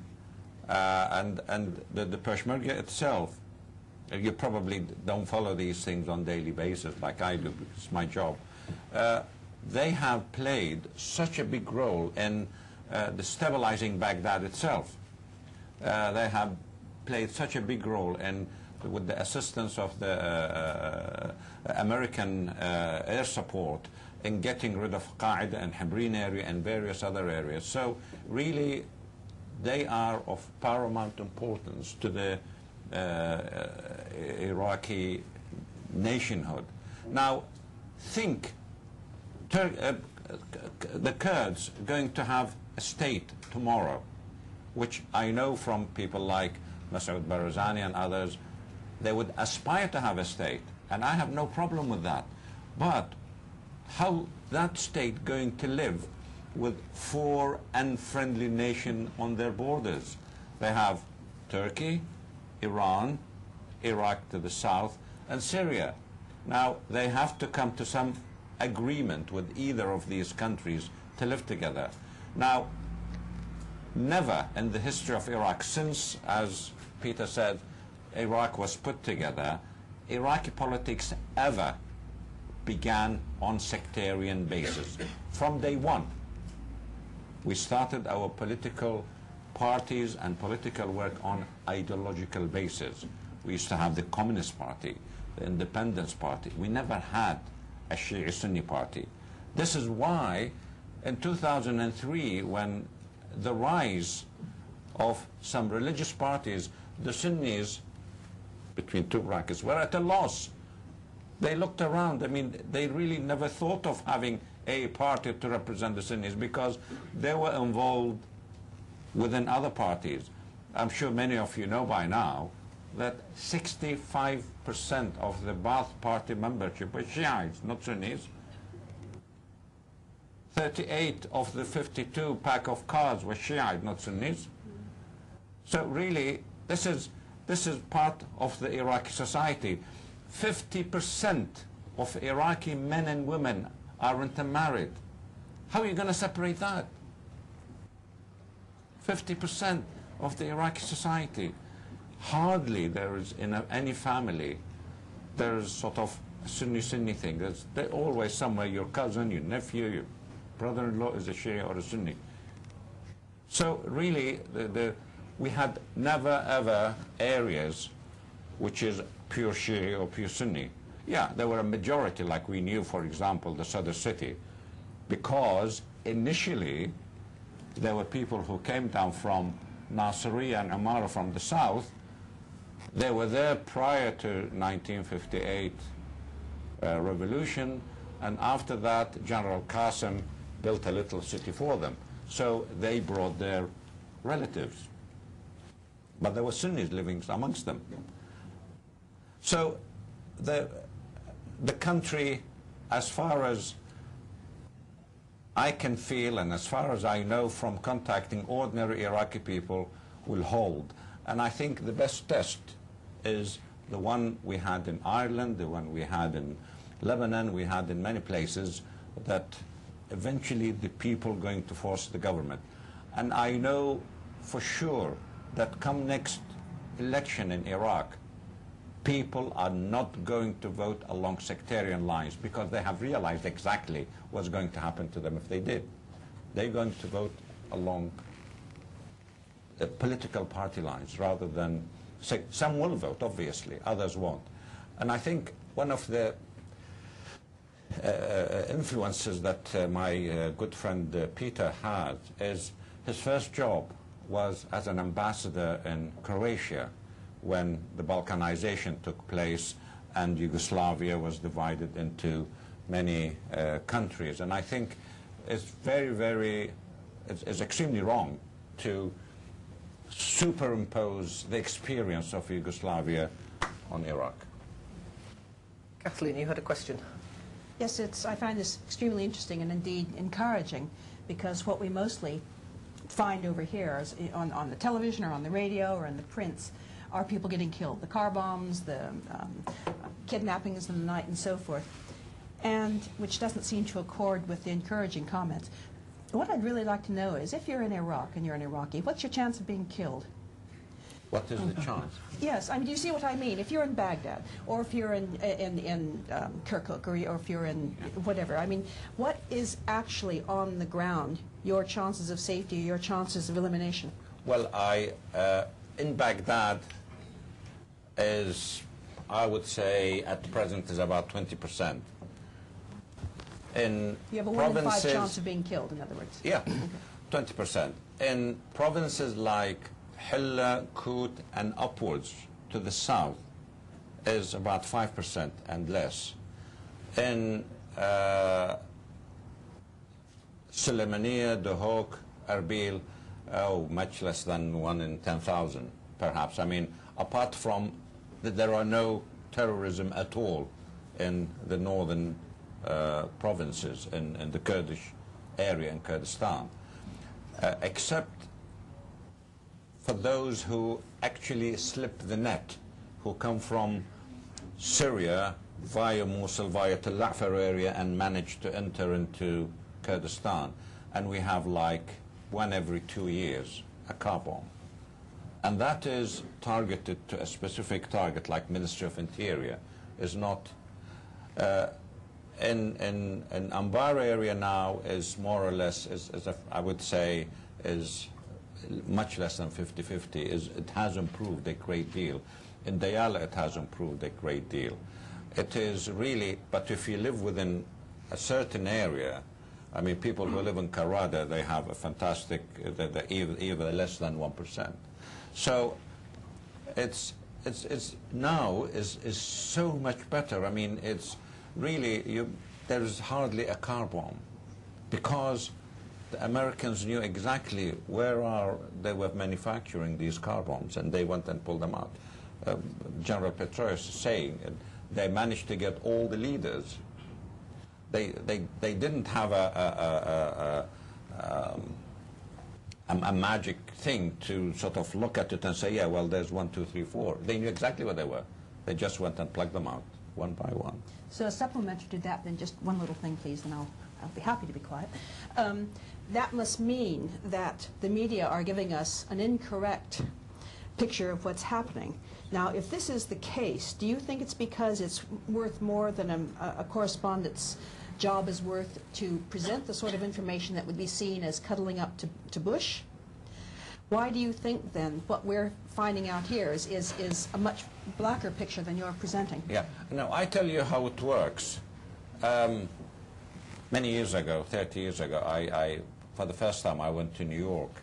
and the Peshmerga itself, you probably don't follow these things on a daily basis like I do, because it's my job. They have played such a big role in the stabilizing Baghdad itself. They have played such a big role in, with the assistance of the American air support, in getting rid of Qaeda and Hebrin area and various other areas. So really, they are of paramount importance to the Iraqi nationhood. Now, think, the Kurds are going to have a state tomorrow, which I know from people like Masoud Barzani and others, they would aspire to have a state, and I have no problem with that. But how that state going to live with 4 unfriendly nations on their borders? They have Turkey, Iran, Iraq to the south, and Syria. Now, they have to come to some agreement with either of these countries to live together. Now, never in the history of Iraq, since, as Peter said, Iraq was put together, Iraqi politics ever began on sectarian basis. From day one, we started our political parties and political work on ideological basis. We used to have the Communist Party, the Independence Party. We never had a Shia Sunni party. This is why in 2003, when the rise of some religious parties, the Sunnis, between two brackets, were at a loss. They looked around. I mean, they really never thought of having a party to represent the Sunnis because they were involved within other parties. I'm sure many of you know by now that 65% of the Ba'ath Party membership were Shiites, not Sunnis. 38 of the 52 pack of cards were Shiite, not Sunnis. So really, this is part of the Iraqi society. 50% of Iraqi men and women are intermarried. How are you going to separate that? 50% of the Iraqi society. Hardly there is in any family there is sort of a Sunni thing. There's always somewhere your cousin, your nephew, your brother-in-law is a Shia or a Sunni. So really, we had never ever areas which is pure Shia or pure Sunni. Yeah, there were a majority, like we knew, for example, the Sadr city, because initially there were people who came down from Nasiriyah and Amara from the south. They were there prior to 1958 revolution, and after that General Qasim built a little city for them. So they brought their relatives. but there were Sunnis living amongst them. So the country, as far as I can feel and as far as I know from contacting ordinary Iraqi people, will hold. And I think the best test is the one we had in Ireland, the one we had in Lebanon, we had in many places, that eventually the people are going to force the government. And I know for sure that come next election in Iraq, people are not going to vote along sectarian lines because they have realized exactly what's going to happen to them if they did. They're going to vote along political party lines rather than, say, some will vote, obviously, others won't. And I think one of the influences that my good friend Peter had is his first job was as an ambassador in Croatia when the Balkanization took place and Yugoslavia was divided into many countries. And I think it's it's extremely wrong to superimpose the experience of Yugoslavia on Iraq. Kathleen, you had a question. Yes, I find this extremely interesting and indeed encouraging, because what we mostly find over here is on the television or on the radio or in the prints are people getting killed, the car bombs, the kidnappings in the night and so forth, and which doesn't seem to accord with the encouraging comments. What I'd really like to know is, if you're in Iraq and you're an Iraqi, what's your chance of being killed? What is the chance? Yes, I mean, do you see what I mean? If you're in Baghdad, or if you're in Kirkuk, or if you're in whatever, I mean, what is actually on the ground, your chances of safety, your chances of elimination? Well, in Baghdad is, I would say, at present is about 20%. In you have a 1 in 5 chance of being killed, in other words. Yeah, 20%. In provinces like Hilla, Kut, and upwards to the south is about 5% and less. In Suleymaniya, Duhok, Erbil, much less than 1 in 10,000, perhaps. I mean, apart from that, there are no terrorism at all in the northern provinces, in the Kurdish area in Kurdistan, except for those who actually slip the net, who come from Syria via Mosul, via Tel Afar area, and manage to enter into Kurdistan. And we have like 1 every 2 years, a car bomb. And that is targeted to a specific target, like Ministry of Interior, is not... in Anbar area now is more or less, I would say, is much less than 50-50. It has improved a great deal. In Diyala it has improved a great deal. It is really, but if you live within a certain area, I mean, people who live in Karada, they have a fantastic, either less than 1%. So it's now is so much better. I mean, it's really, there is hardly a car bomb, because the Americans knew exactly where they were manufacturing these car bombs, and they went and pulled them out. General Petraeus is saying they managed to get all the leaders. They didn't have a magic thing to sort of look at it and say, yeah, well, there's 1, 2, 3, 4. They knew exactly where they were. They just went and plugged them out one by one. So supplementary to that, then, just one little thing, please, and I'll be happy to be quiet. That must mean that the media are giving us an incorrect picture of what's happening. Now, if this is the case, do you think it's because it's worth more than a correspondent's job is worth to present the sort of information that would be seen as cuddling up to Bush? Why do you think, then, what we're finding out here is a much blacker picture than you're presenting? Yeah. No, I tell you how it works. Many years ago, 30 years ago, I for the first time, I went to New York,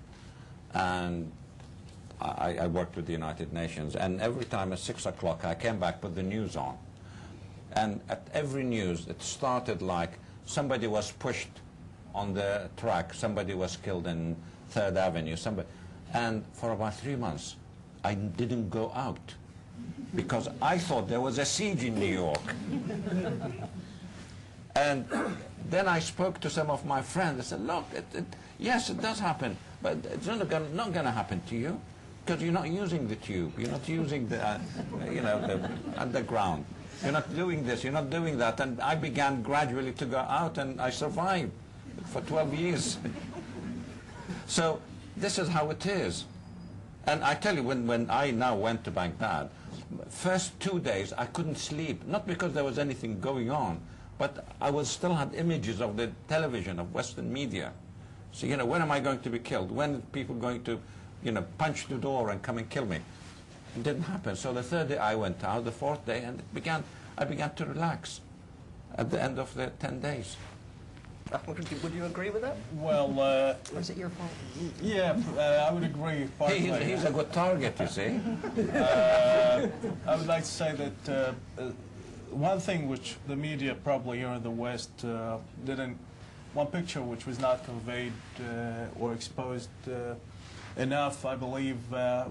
and I worked with the United Nations, and every time at 6 o'clock, I came back with the news on. And at every news, it started like somebody was pushed on the track, somebody was killed in 3rd Avenue, and for about 3 months, I didn't go out because I thought there was a siege in New York. And then I spoke to some of my friends. I said, look, yes, it does happen, but it's not going to happen to you because you're not using the tube. You're not using the, the underground. You're not doing this. You're not doing that. And I began gradually to go out, and I survived for 12 years. So this is how it is. And I tell you, when I now went to Baghdad, first 2 days I couldn't sleep, not because there was anything going on, but I still had images of the television, of Western media. So, when am I going to be killed? When are people going to, punch the door and come and kill me? It didn't happen. So the third day I went out, the fourth day, and I began to relax at the end of the 10 days. Would you agree with that? Well, Or is it your fault? yeah, I would agree partly. He's a good target, you see. I would like to say that one thing which the media probably here in the West one picture which was not conveyed or exposed enough, I believe,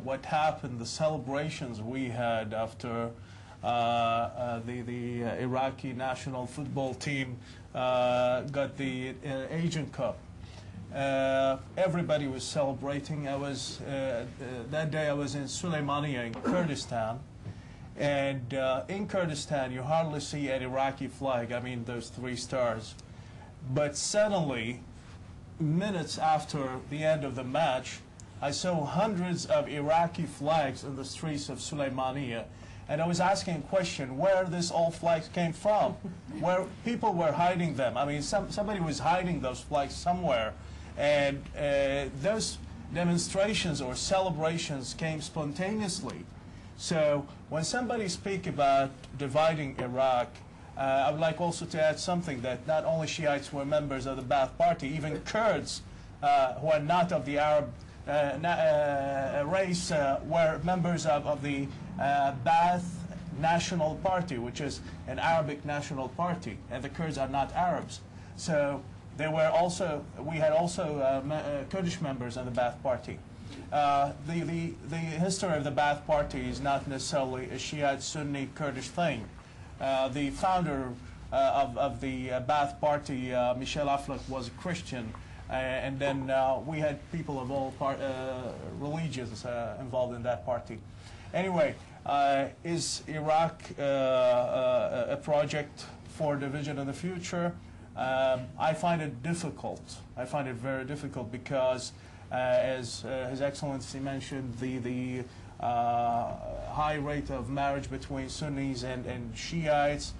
what happened, the celebrations we had after the Iraqi national football team got the Asian Cup. Everybody was celebrating. That day I was in Suleimania in Kurdistan. And in Kurdistan, you hardly see an Iraqi flag, I mean those 3 stars. But suddenly, minutes after the end of the match, I saw hundreds of Iraqi flags in the streets of Suleimania. And I was asking a question, where these all flags came from? Where people were hiding them. I mean, somebody was hiding those flags somewhere. And those demonstrations or celebrations came spontaneously. So when somebody speaks about dividing Iraq, I would like also to add something, that not only Shiites were members of the Ba'ath Party, even Kurds who are not of the Arab race were members of the Ba'ath National Party, which is an Arabic national party, and the Kurds are not Arabs. So we had also Kurdish members in the Ba'ath Party. The history of the Ba'ath Party is not necessarily a Shiite Sunni Kurdish thing. The founder of the Ba'ath Party, Michel Aflaq, was a Christian, and then we had people of all religions involved in that party. Anyway, is Iraq a project for division in the future? I find it difficult. I find it very difficult because, as His Excellency mentioned, the high rate of marriage between Sunnis and Shiites,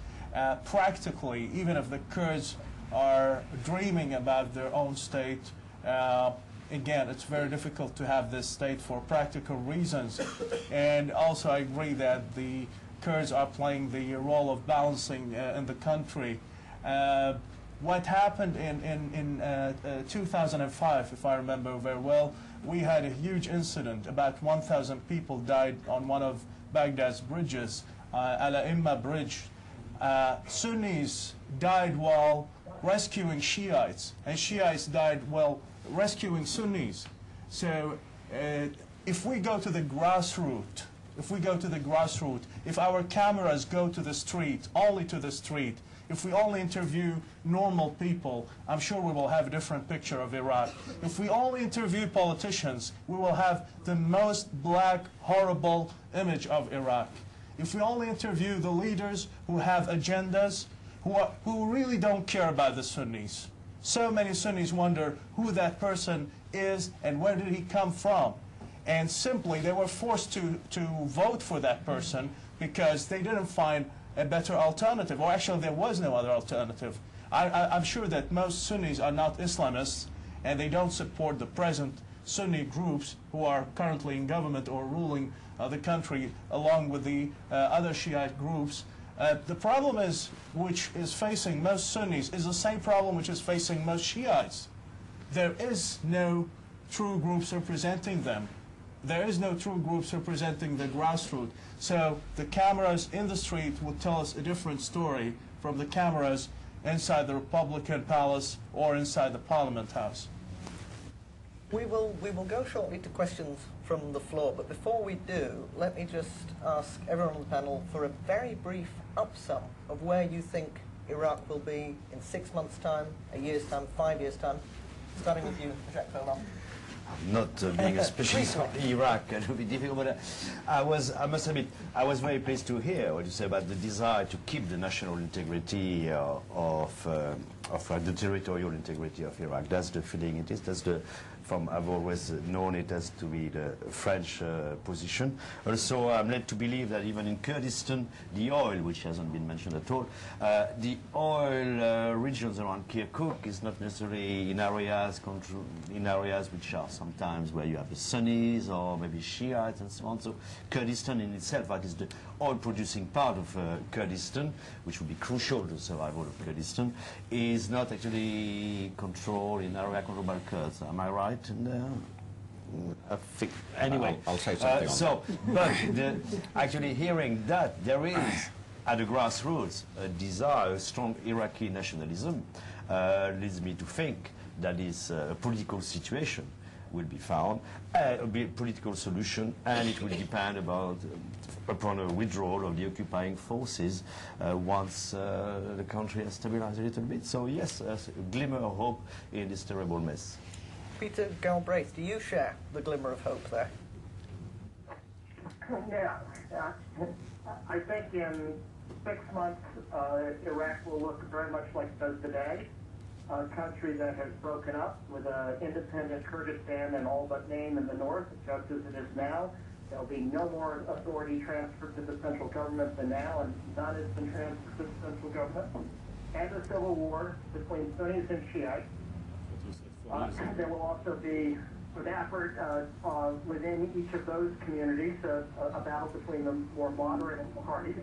practically, even if the Kurds are dreaming about their own state, again, it's very difficult to have this state for practical reasons. And also I agree that the Kurds are playing the role of balancing in the country. What happened in 2005, if I remember very well, we had a huge incident. About 1,000 people died on one of Baghdad's bridges, Al-Imma Bridge. Sunnis died while rescuing Shiites, and Shiites died while rescuing Sunnis. So if we go to the grassroots, if our cameras go to the street, only to the street, if we only interview normal people, I'm sure we will have a different picture of Iraq. If we only interview politicians, we will have the most black, horrible image of Iraq. If we only interview the leaders who have agendas, who really don't care about the Sunnis. So many Sunnis wonder who that person is and where did he come from. And simply they were forced to vote for that person because they didn't find a better alternative, or actually there was no other alternative. I'm sure that most Sunnis are not Islamists and they don't support the present Sunni groups who are currently in government or ruling the country along with the other Shiite groups. The problem which is facing most Sunnis is the same problem which is facing most Shiites. There is no true groups representing them. There is no true groups representing the grassroots. So the cameras in the street would tell us a different story from the cameras inside the Republican Palace or inside the Parliament House. We will go shortly to questions from the floor, but before we do, let me just ask everyone on the panel for a very brief upsum of where you think Iraq will be in 6 months' time, a year's time, 5 years' time, starting with you, Jacques Ferland. Not being a specialist on Iraq, it would be difficult, but I must admit, I was very pleased to hear what you say about the desire to keep the national integrity of the territorial integrity of Iraq. That's the feeling it is. That's the, I've always known it as to be the French position. Also, I'm led to believe that even in Kurdistan, the oil, which hasn't been mentioned at all, the oil regions around Kirkuk is not necessarily in areas which are sometimes where you have the Sunnis or maybe Shiites and so on. So Kurdistan in itself, that is the oil-producing part of Kurdistan, which would be crucial to the survival of Kurdistan, is not actually controlled in area controlled by Kurds. Am I right? And, I think, anyway, I'll say something on that. But actually hearing that there is at the grassroots a desire, a strong Iraqi nationalism, leads me to think that this political situation will be found, a political solution, and it will depend upon a withdrawal of the occupying forces once the country has stabilized a little bit. So yes, a glimmer of hope in this terrible mess. Peter Galbraith, do you share the glimmer of hope there? Yeah. I think in 6 months, Iraq will look very much like it does today. A country that has broken up with an independent Kurdistan in all but name in the north, just as it is now. There'll be no more authority transferred to the central government than now, and none has been transferred to the central government. And a civil war between Sunnis and Shiites. There will also be an effort within each of those communities, a battle between the more moderate parties,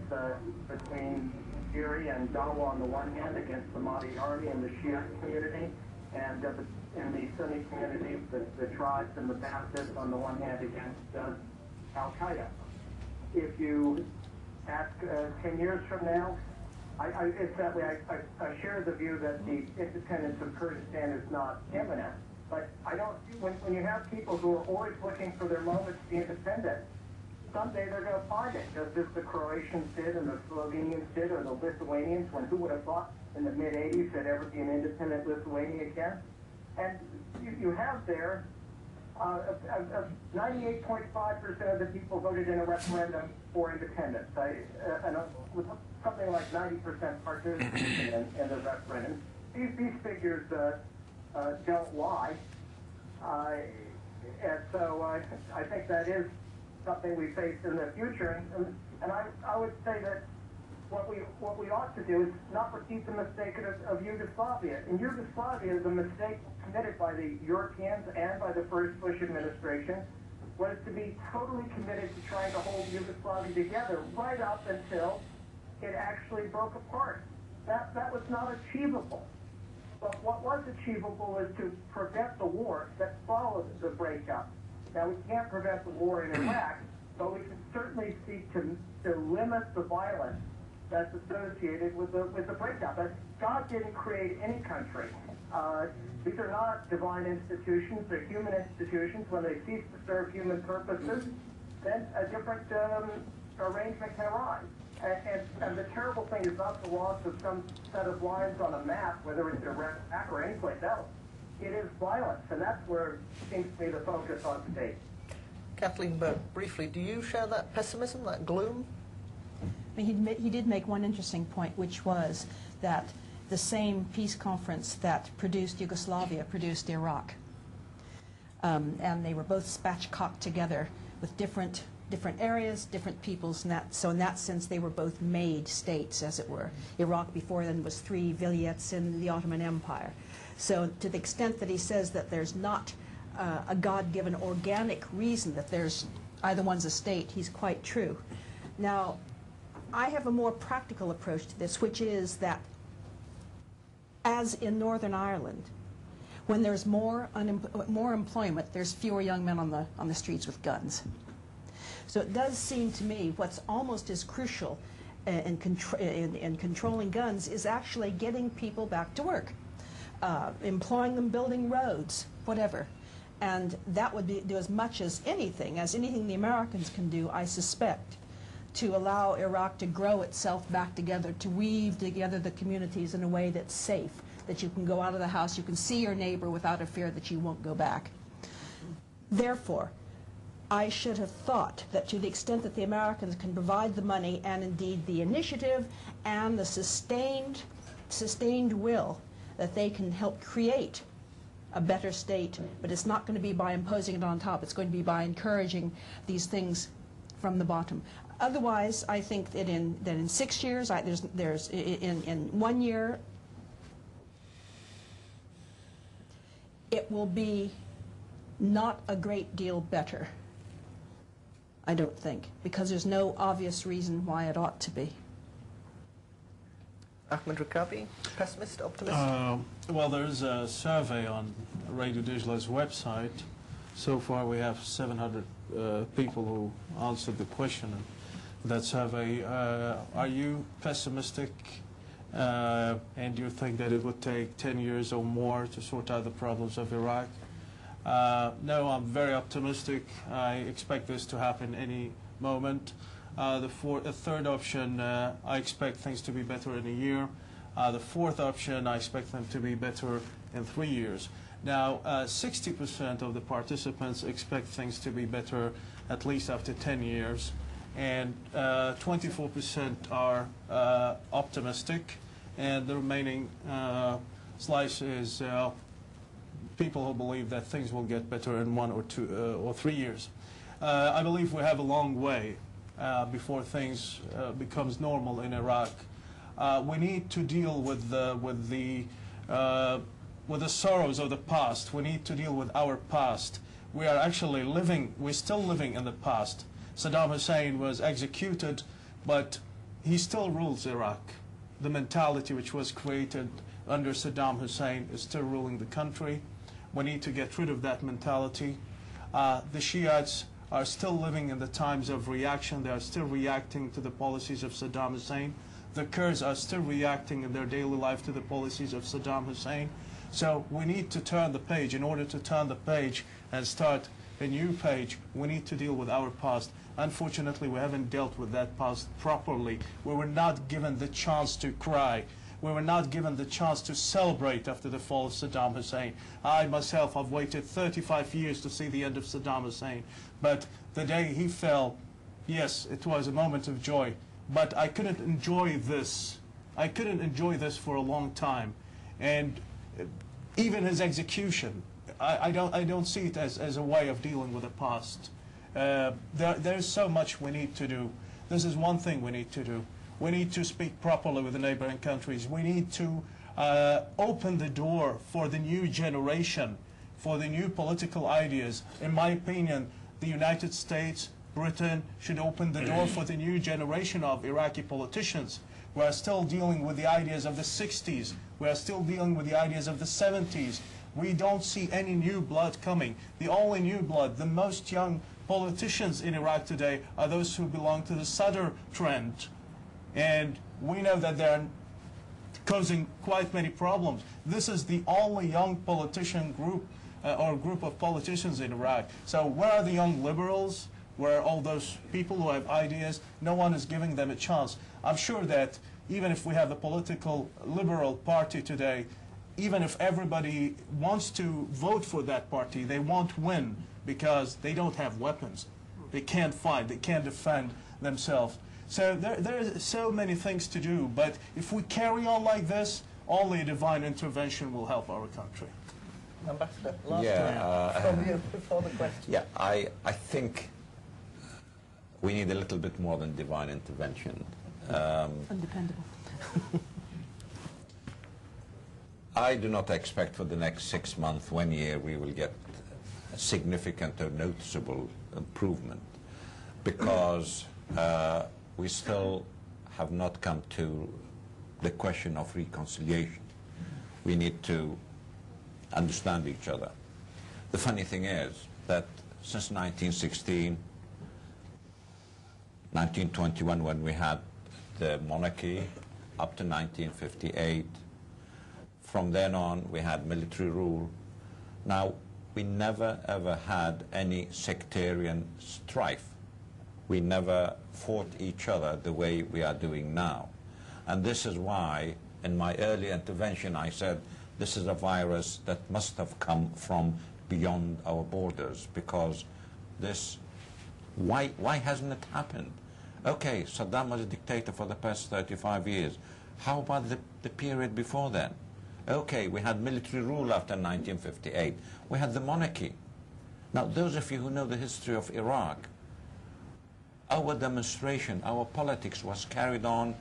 between Syria and Dawa on the one hand against the Mahdi army and the Shiite community, and in the Sunni community, the tribes and the Baptists on the one hand against Al-Qaeda. If you ask 10 years from now, I share the view that the independence of Kurdistan is not imminent, but I don't. When you have people who are always looking for their moment to be independent, someday they're going to find it, just as the Croatians did and the Slovenians did, or the Lithuanians, when who would have thought in the mid-'80s there'd ever be an independent Lithuania again? And you have there 98.5% of the people voted in a referendum for independence. With something like 90% participation in the referendum. These figures don't lie. And so I think that is something we face in the future. And I would say that what we ought to do is not repeat the mistake of Yugoslavia. In Yugoslavia, the mistake committed by the Europeans and by the first Bush administration was to be totally committed to trying to hold Yugoslavia together right up until it actually broke apart. That was not achievable. But what was achievable is to prevent the war that followed the breakup. Now, we can't prevent the war in Iraq, but we can certainly seek to limit the violence that's associated with the breakup. God didn't create any country. These are not divine institutions, they're human institutions. When they cease to serve human purposes, then a different arrangement can arise. And the terrible thing is not the loss of some set of lines on a map, whether it's Iraq or anyplace else. It is violence, and that's where it seems to be the focus on today. Kathleen Burke, briefly, do you share that pessimism, that gloom? He did make one interesting point, which was that the same peace conference that produced Yugoslavia produced Iraq. And they were both spatchcocked together with different areas, different peoples, and so in that sense they were both made states, as it were. Iraq before then was 3 vilayets in the Ottoman Empire. So to the extent that he says that there's not a God-given organic reason that there's either one's a state, he's quite true. Now, I have a more practical approach to this, which is that, as in Northern Ireland, when there's more employment, there's fewer young men on the streets with guns. So it does seem to me what's almost as crucial in controlling guns is actually getting people back to work, employing them, building roads, whatever. And that would do as much as anything the Americans can do, I suspect, to allow Iraq to grow itself back together, to weave together the communities in a way that's safe, that you can go out of the house, you can see your neighbor without a fear that you won't go back. Therefore, I should have thought that to the extent that the Americans can provide the money and indeed the initiative and the sustained will, that they can help create a better state, but it's not going to be by imposing it on top. It's going to be by encouraging these things from the bottom. Otherwise, I think that in 6 years, in 1 year, it will be not a great deal better, I don't think, because there's no obvious reason why it ought to be. Ahmed Rakabi, pessimist, optimist? Well, there's a survey on Radio Dijla's website. So far we have 700 people who answered the question in that survey. Are you pessimistic and do you think that it would take 10 years or more to sort out the problems of Iraq? No, I'm very optimistic. I expect this to happen any moment. The third option, I expect things to be better in a year. The fourth option, I expect them to be better in 3 years. Now, 60% of the participants expect things to be better at least after 10 years, and 24% are optimistic, and the remaining slice is people who believe that things will get better in 1 or 2 or 3 years. I believe we have a long way before things becomes normal in Iraq. We need to deal with the sorrows of the past. We need to deal with our past. We're still living in the past. Saddam Hussein was executed, but he still rules Iraq. The mentality which was created under Saddam Hussein is still ruling the country. We need to get rid of that mentality. The Shiites are still living in the times of reaction. They are still reacting to the policies of Saddam Hussein. The Kurds are still reacting in their daily life to the policies of Saddam Hussein. So we need to turn the page. In order to turn the page and start a new page, we need to deal with our past. Unfortunately, we haven't dealt with that past properly. We were not given the chance to cry. We were not given the chance to celebrate after the fall of Saddam Hussein. I myself have waited 35 years to see the end of Saddam Hussein. But the day he fell, yes, it was a moment of joy. But I couldn't enjoy this. I couldn't enjoy this for a long time. And even his execution, I don't see it as a way of dealing with the past. There's so much we need to do. This is one thing we need to do. We need to speak properly with the neighboring countries. We need to open the door for the new generation, for the new political ideas. In my opinion, the United States, Britain should open the door for the new generation of Iraqi politicians. We are still dealing with the ideas of the 60s. We are still dealing with the ideas of the 70s. We don't see any new blood coming. The only new blood, the most young politicians in Iraq today are those who belong to the Sadr trend. And we know that they're causing quite many problems. This is the only young politician group or group of politicians in Iraq. So where are the young liberals? Where are all those people who have ideas? No one is giving them a chance. I'm sure that even if we have a political liberal party today, even if everybody wants to vote for that party, they won't win because they don't have weapons. They can't fight. They can't defend themselves. So there are so many things to do. But if we carry on like this, only a divine intervention will help our country. Ambassador, last time from you before the question. Yeah, I think we need a little bit more than divine intervention. Undependable. I do not expect for the next 6 months, 1 year, we will get a significant or noticeable improvement because we still have not come to the question of reconciliation. We need to understand each other. The funny thing is that since 1916, 1921 when we had the monarchy, up to 1958, from then on we had military rule. Now we never ever had any sectarian strife. We never fought each other the way we are doing now. And this is why, in my early intervention, I said this is a virus that must have come from beyond our borders, because this, why hasn't it happened? Okay, Saddam was a dictator for the past 35 years. How about the period before then? Okay, we had military rule after 1958. We had the monarchy. Now, those of you who know the history of Iraq, our demonstration, our politics was carried on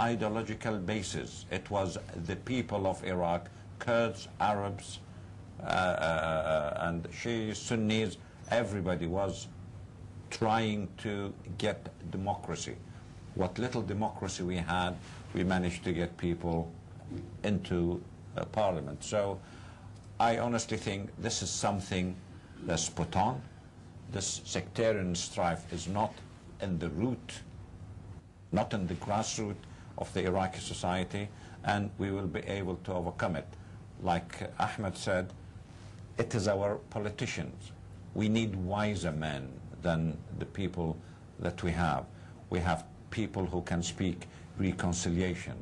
ideological basis. It was the people of Iraq, Kurds, Arabs, and Shias, Sunnis, everybody was trying to get democracy. What little democracy we had, we managed to get people into parliament. So I honestly think this is something that's put on. This sectarian strife is not in the root, not in the grassroots of the Iraqi society, and we will be able to overcome it. Like Ahmed said, it is our politicians. We need wiser men than the people that we have. We have people who can speak reconciliation,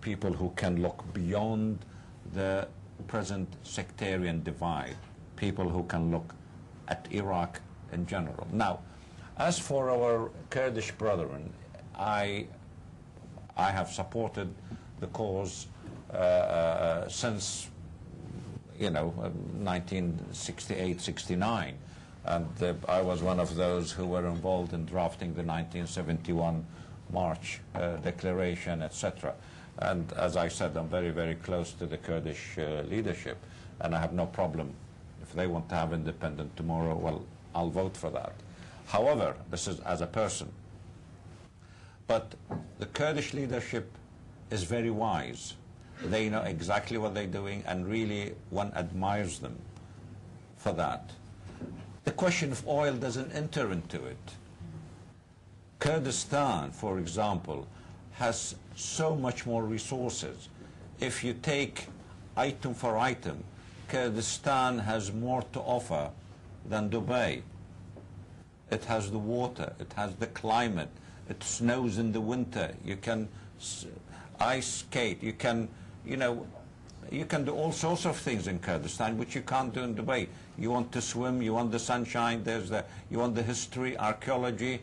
people who can look beyond the present sectarian divide, people who can look at Iraq in general. Now, as for our Kurdish brethren, I have supported the cause since, 1968-69, and I was one of those who were involved in drafting the 1971 March Declaration, etc. And as I said, I'm very, very close to the Kurdish leadership, and I have no problem. If they want to have independence tomorrow, well, I'll vote for that. However, this is as a person. But the Kurdish leadership is very wise. They know exactly what they're doing, and really one admires them for that. The question of oil doesn't enter into it. Kurdistan, for example, has so much more resources. If you take item for item, Kurdistan has more to offer than Dubai. It has the water, it has the climate, it snows in the winter, you can ice skate, you can do all sorts of things in Kurdistan which you can't do in Dubai. You want to swim, you want the sunshine, you want the history, archaeology,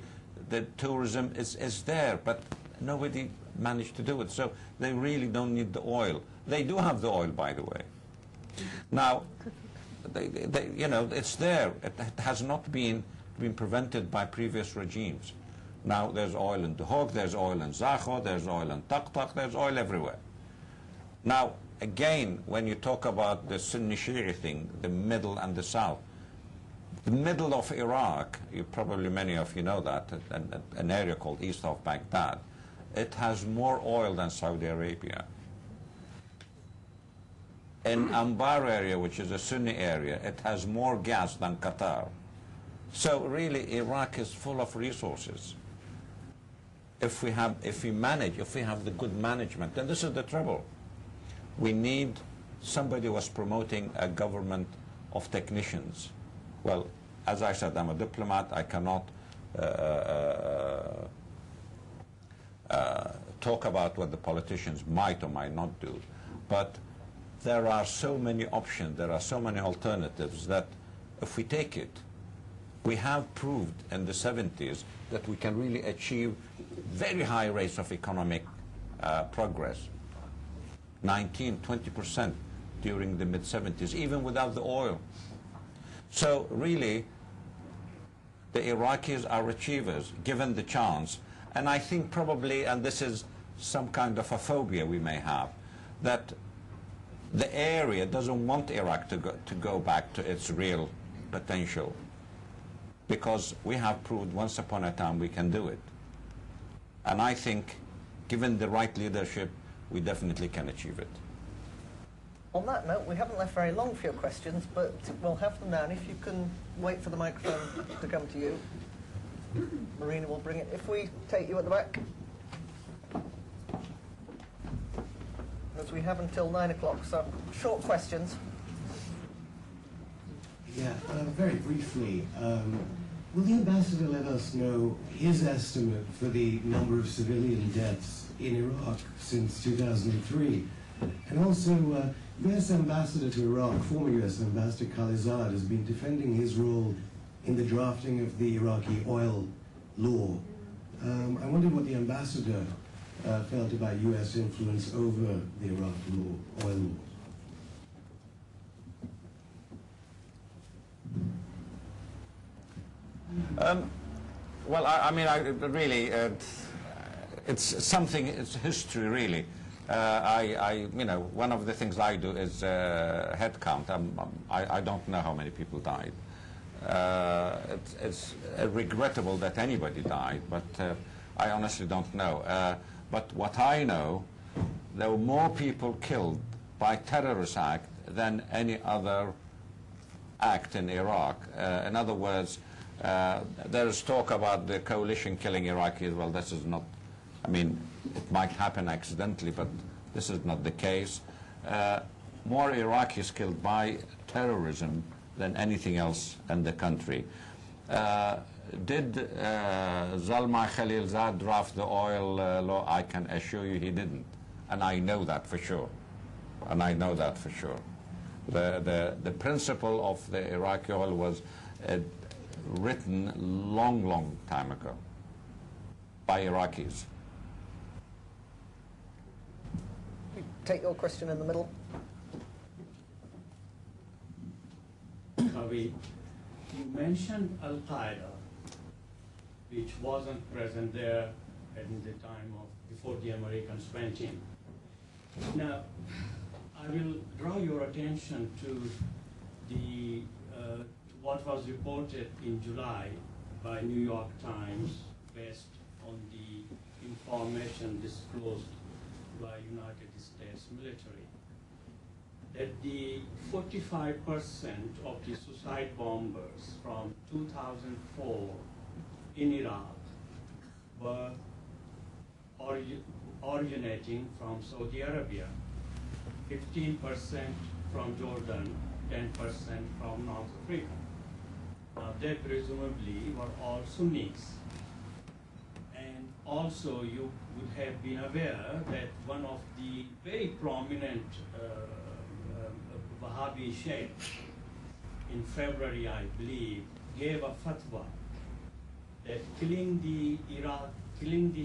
the tourism is there, but nobody managed to do it. So they really don't need the oil. They do have the oil, by the way. Now, it's there. It has not been prevented by previous regimes. Now there's oil in Duhok, there's oil in Zakho, there's oil in Taqtaq, there's oil everywhere. Now, again, when you talk about the Sunni Shia thing, the middle and the south, the middle of Iraq, many of you know that, an area called east of Baghdad, it has more oil than Saudi Arabia. In Anbar area, which is a Sunni area, it has more gas than Qatar. So really, Iraq is full of resources. If we have the good management, and this is the trouble. We need, somebody was promoting a government of technicians. Well, as I said, I'm a diplomat. I cannot talk about what the politicians might or might not do. But there are so many options, there are so many alternatives that if we take it, we have proved in the 70s that we can really achieve very high rates of economic progress. 19–20% during the mid-70s, even without the oil. So really, the Iraqis are achievers, given the chance. And I think probably, and this is some kind of a phobia we may have, that the area doesn't want Iraq to go back to its real potential, because we have proved once upon a time we can do it. And I think, given the right leadership, we definitely can achieve it. On that note, we haven't left very long for your questions, but we'll have them now. And if you can wait for the microphone to come to you, Marina will bring it. If we take you at the back. Because we have until 9 o'clock, so short questions. Yeah, very briefly, will the ambassador let us know his estimate for the number of civilian deaths in Iraq since 2003? And also, U.S. Ambassador to Iraq, former U.S. Ambassador Khalizad, has been defending his role in the drafting of the Iraqi oil law. I wondered what the ambassador felt about U.S. influence over the Iraq law, oil law. Well, I mean, really, it's something. It's history, really. You know, one of the things I do is head count. I don't know how many people died. It's regrettable that anybody died, but I honestly don't know. But what I know, there were more people killed by terrorist act than any other act in Iraq. In other words, there is talk about the coalition killing Iraqis. Well, this is not, I mean, it might happen accidentally, but this is not the case. More Iraqis killed by terrorism than anything else in the country. Did Zalmay Khalilzad draft the oil law? I can assure you he didn't. And I know that for sure. And I know that for sure. The principle of the Iraqi oil was written long time ago by Iraqis. Take your question in the middle. You mentioned Al-Qaeda, which wasn't present there at the time of before the Americans went in. Now, I will draw your attention to the what was reported in July by New York Times based on the information disclosed by United States military, that the 45% of the suicide bombers from 2004 in Iraq were originating from Saudi Arabia, 15% from Jordan, 10% from North Africa. Now, they presumably were all Sunnis. And also, you would have been aware that one of the very prominent Wahhabi sheikhs in February, I believe, gave a fatwa that killing the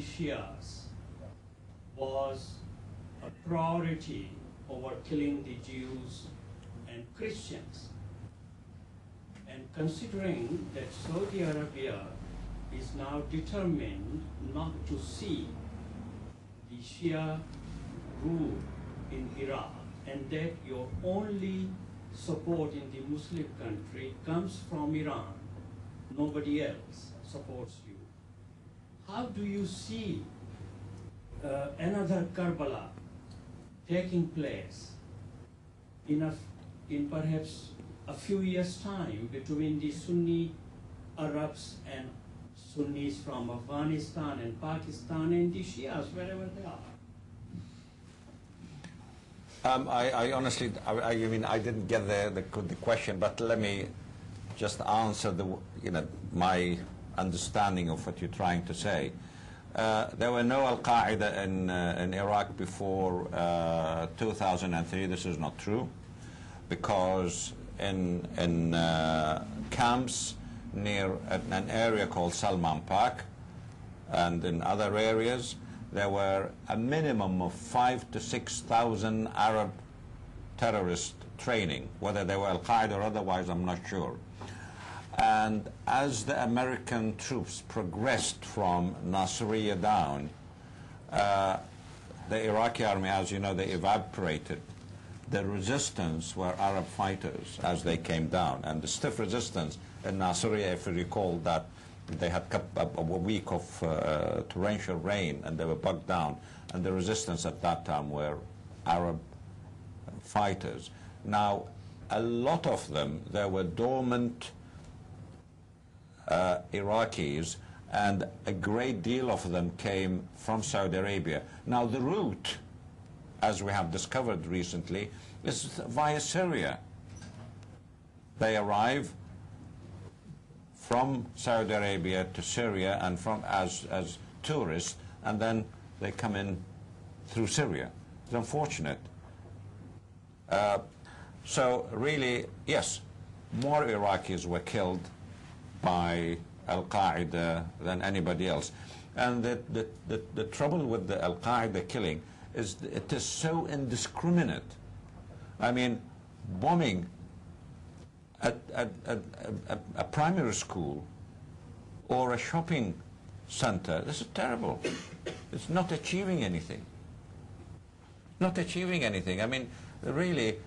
Shias was a priority over killing the Jews and Christians. And considering that Saudi Arabia is now determined not to see the Shia rule in Iraq, and that your only support in the Muslim country comes from Iran, nobody else supports you. How do you see another Karbala taking place in perhaps a few years' time between the Sunni Arabs and Sunnis from Afghanistan and Pakistan and the Shias, wherever they are? I honestly, I mean, I didn't get the question, but let me just answer my understanding of what you're trying to say. There were no Al-Qaeda in Iraq before 2003. This is not true, because in camps near an area called Salman Park and in other areas, there were a minimum of 5,000 to 6,000 Arab terrorist training. Whether they were Al-Qaeda or otherwise, I'm not sure. And as the American troops progressed from Nasiriyah down, the Iraqi army, as you know, they evaporated. The resistance were Arab fighters as they came down. And the stiff resistance in Nasiriyah, if you recall, that they had a week of torrential rain and they were bogged down. And the resistance at that time were Arab fighters. Now, a lot of them, there were dormant Iraqis, and a great deal of them came from Saudi Arabia. Now, the route, as we have discovered recently, is via Syria. They arrive from Saudi Arabia to Syria and as tourists, and then they come in through Syria. It's unfortunate. So really, yes, more Iraqis were killed by Al-Qaeda than anybody else. And the trouble with the Al-Qaeda killing is it is so indiscriminate. I mean, bombing at a primary school or a shopping center, this is terrible. It's not achieving anything. Not achieving anything. I mean, really,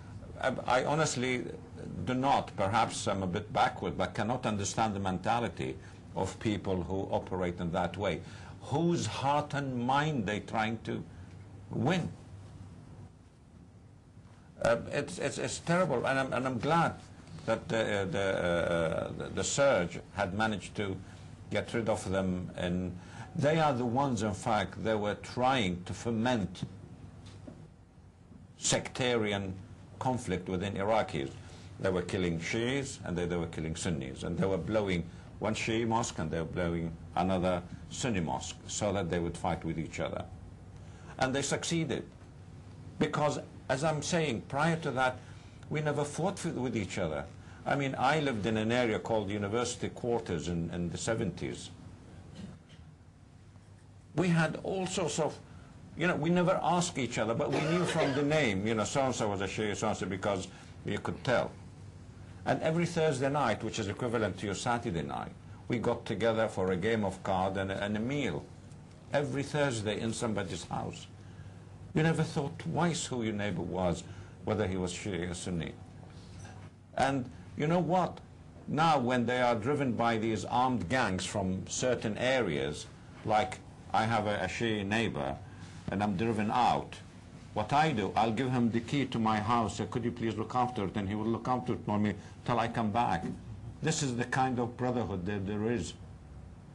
I honestly do not, perhaps I'm a bit backward, but cannot understand the mentality of people who operate in that way. Whose heart and mind they trying to win? It's terrible, and I'm glad that the surge had managed to get rid of them, and they are the ones, in fact, they were trying to foment sectarian conflict within Iraqis. They were killing Shias and they were killing Sunnis, and they were blowing one Shia mosque and they were blowing another Sunni mosque so that they would fight with each other. And they succeeded because, as I'm saying, prior to that, we never fought with each other. I mean, I lived in an area called University Quarters in the 70s. We had all sorts of, we never asked each other, but we knew from the name, so-and-so was a Shia, so-and-so, because you could tell. And every Thursday night, which is equivalent to your Saturday night, we got together for a game of cards and a meal. Every Thursday in somebody's house. You never thought twice who your neighbor was, whether he was Shia or Sunni. And you know what? Now when they are driven by these armed gangs from certain areas, like I have a Shia neighbor, and I'm driven out, what I do, I'll give him the key to my house, say, could you please look after it, and he will look after it for me till I come back. This is the kind of brotherhood that there is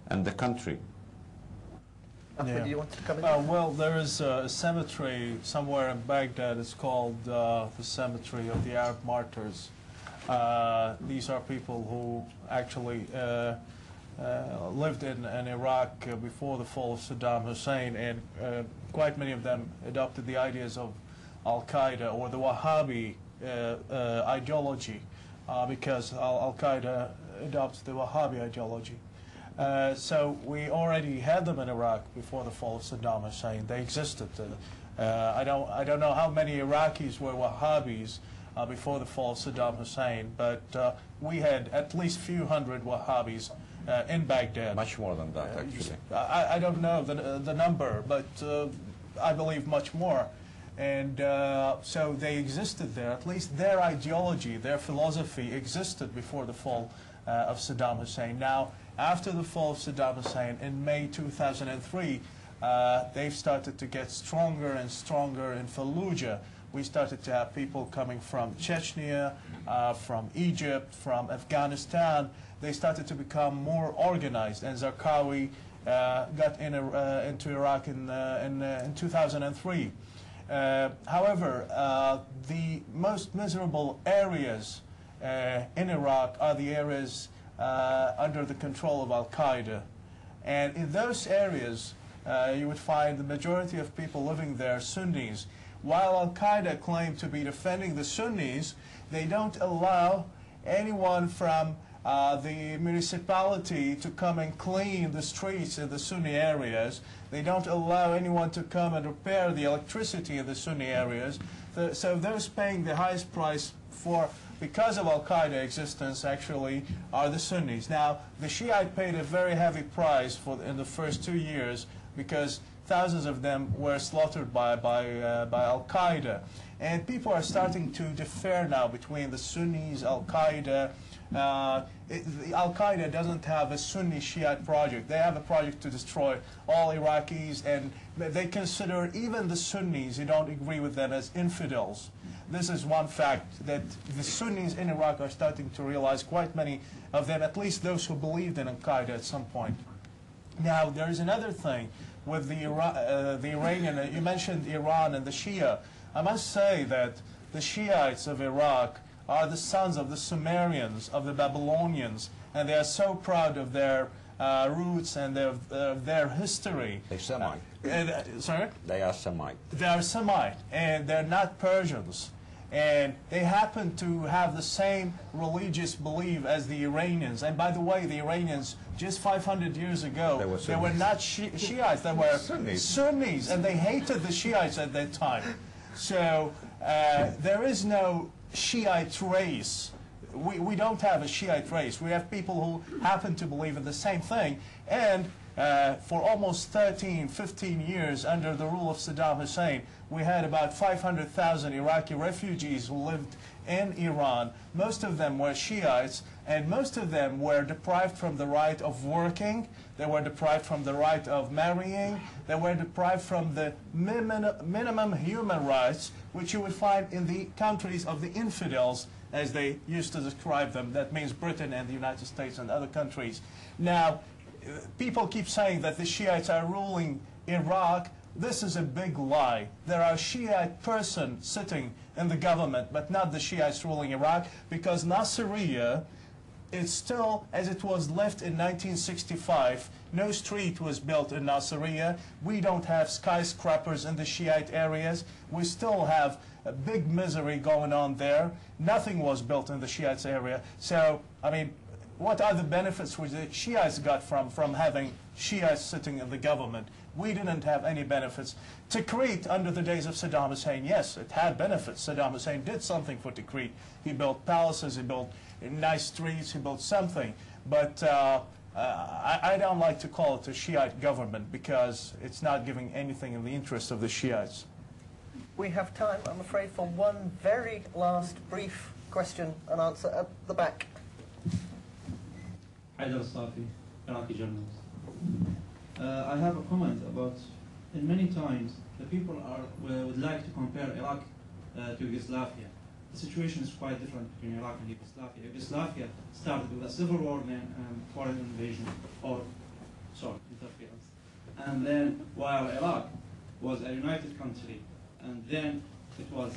in the country. Ahmed, do you want to come in? Well, there is a cemetery somewhere in Baghdad. It's called the Cemetery of the Arab Martyrs. These are people who actually lived in Iraq before the fall of Saddam Hussein, and quite many of them adopted the ideas of Al-Qaeda or the Wahhabi ideology, because Al-Qaeda adopts the Wahhabi ideology. So we already had them in Iraq before the fall of Saddam Hussein. They existed. I don't know how many Iraqis were Wahhabis before the fall of Saddam Hussein, but we had at least a few hundred Wahhabis in Baghdad. Much more than that, actually. I don't know the number, but I believe much more. And so they existed there. At least their ideology, their philosophy existed before the fall of Saddam Hussein. Now, after the fall of Saddam Hussein in May 2003, they've started to get stronger and stronger in Fallujah. We started to have people coming from Chechnya, from Egypt, from Afghanistan. They started to become more organized, and Zarqawi got into Iraq in 2003. However, the most miserable areas in Iraq are the areas under the control of Al-Qaeda. And in those areas, you would find the majority of people living there Sunnis. While Al-Qaeda claim to be defending the Sunnis, they don't allow anyone from the municipality to come and clean the streets in the Sunni areas. They don't allow anyone to come and repair the electricity in the Sunni areas. So those paying the highest price because of Al-Qaeda existence actually are the Sunnis. Now, the Shiite paid a very heavy price in the first 2 years because thousands of them were slaughtered by Al-Qaeda. And people are starting to differ now between the Sunnis, Al-Qaeda. Al-Qaeda doesn't have a Sunni Shiite project. They have a project to destroy all Iraqis, and they consider even the Sunnis who don't agree with them as infidels. This is one fact that the Sunnis in Iraq are starting to realize, quite many of them, at least those who believed in Al-Qaeda at some point. Now, there is another thing with the Iranian, you mentioned Iran and the Shia. I must say that the Shiites of Iraq are the sons of the Sumerians, of the Babylonians, and they are so proud of their roots and their history. They're Semite. Sorry? They are Semite. They are Semite, and they're not Persians. And they happen to have the same religious belief as the Iranians. And by the way, the Iranians, just 500 years ago, they were not Shiites, they were Sunnis, and they hated the Shiites at that time. So there is no Shiite race. We don't have a Shiite race. We have people who happen to believe in the same thing. And for almost 13, 15 years under the rule of Saddam Hussein, we had about 500,000 Iraqi refugees who lived in Iran. Most of them were Shiites, and most of them were deprived from the right of working. They were deprived from the right of marrying. They were deprived from the minimum human rights, which you would find in the countries of the infidels, as they used to describe them. That means Britain and the United States and other countries. Now, people keep saying that the Shiites are ruling Iraq. This is a big lie. There are a Shiite person sitting in the government, but not the Shiites ruling Iraq, because Nasiriyah is still as it was left in 1965. No street was built in Nasiriyah. We don't have skyscrapers in the Shiite areas. We still have a big misery going on there. Nothing was built in the Shiites area. So, I mean, what are the benefits which the Shiites got from having Shiites sitting in the government? We didn't have any benefits. Tikrit, under the days of Saddam Hussein, yes, it had benefits. Saddam Hussein did something for Tikrit. He built palaces, he built nice streets, he built something. But I don't like to call it a Shiite government because it's not giving anything in the interest of the Shiites. We have time, I'm afraid, for one very last brief question and answer at the back. Haidar Safi, Iraqi journalist. I have a comment about, and many times the people would like to compare Iraq to Yugoslavia. The situation is quite different between Iraq and Yugoslavia. Yugoslavia started with a civil war, then foreign invasion, interference. And then while Iraq was a united country, and then it was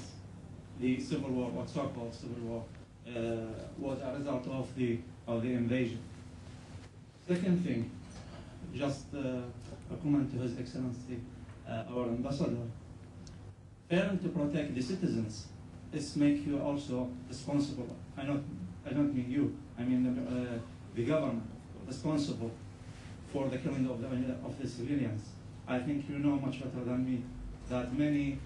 the civil war, what so-called civil war, was a result of the invasion. Second thing, just a comment to His Excellency, our ambassador. Failing to protect the citizens is make you also responsible. I don't mean you. I mean the government responsible for the killing of the civilians. I think you know much better than me that many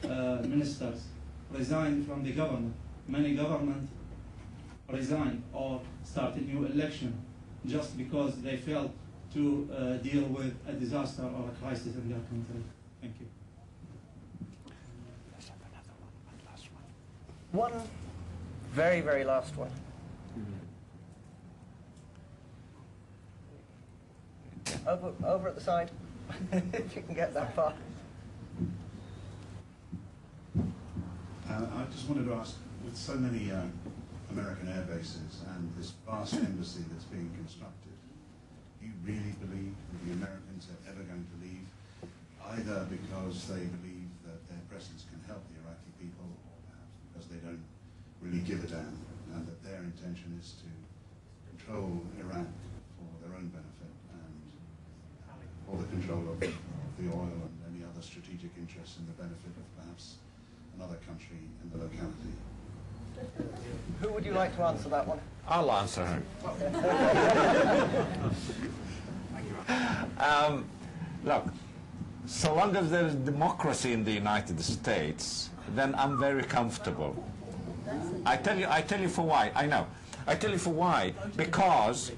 ministers resigned from the government. Many government resigned or started new election just because they failed to deal with a disaster or a crisis in their country. Thank you. One very, very last one. Over at the side, if you can get that far. I just wanted to ask, with so many American air bases and this vast embassy that's being constructed, do you really believe that the Americans are ever going to leave, either because they believe that their presence can help the Iraqi people, or perhaps because they don't really give a damn, and that their intention is to control Iraq for their own benefit and for the control of the oil and any other strategic interests in the benefit of perhaps another country in the locality? Who would you like to answer that one? I'll answer her. Look, so long as there is democracy in the United States, then I'm very comfortable. I tell you for why. I know. I tell you for why. Because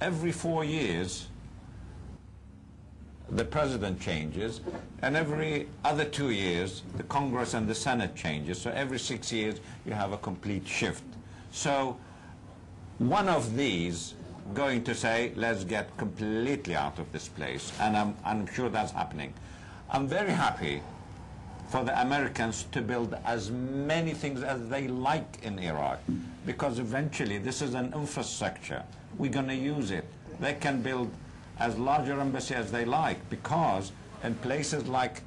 every 4 years the president changes, and every other 2 years the Congress and the Senate changes. So every 6 years you have a complete shift. So one of these going to say, let's get completely out of this place, and I'm sure that's happening. I'm very happy for the Americans to build as many things as they like in Iraq, because eventually this is an infrastructure. We're going to use it. They can build as large an embassy as they like, because in places like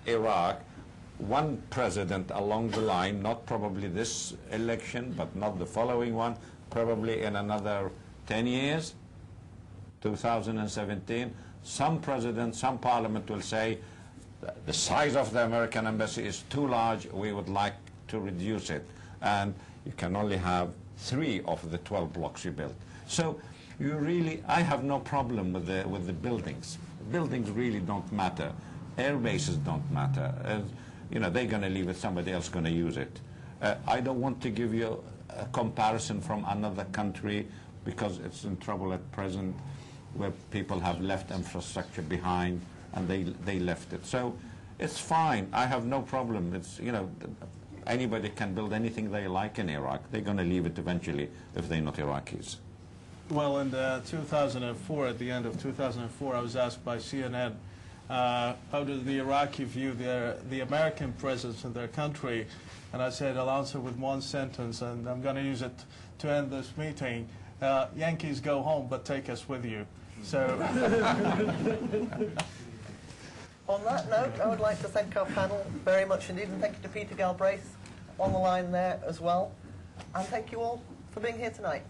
Iraq, one president along the line, not probably this election, but not the following one, probably in another 10 years, 2017, some president, some parliament will say, the size of the American embassy is too large, we would like to reduce it. And you can only have 3 of the 12 blocks you built. So you really, I have no problem with the buildings. Buildings really don't matter. Air bases don't matter. You know, they're going to leave it, somebody else going to use it. I don't want to give you a comparison from another country because it's in trouble at present, where people have left infrastructure behind and they left it. So it's fine. I have no problem. It's, you know, anybody can build anything they like in Iraq. They're going to leave it eventually if they're not Iraqis. Well, in 2004, at the end of 2004, I was asked by CNN, how does the Iraqi view the American presence in their country? And I said, I'll answer with one sentence, and I'm going to use it to end this meeting. Yankees go home, but take us with you. So. On that note, I would like to thank our panel very much indeed, and thank you to Peter Galbraith on the line there as well. And thank you all for being here tonight.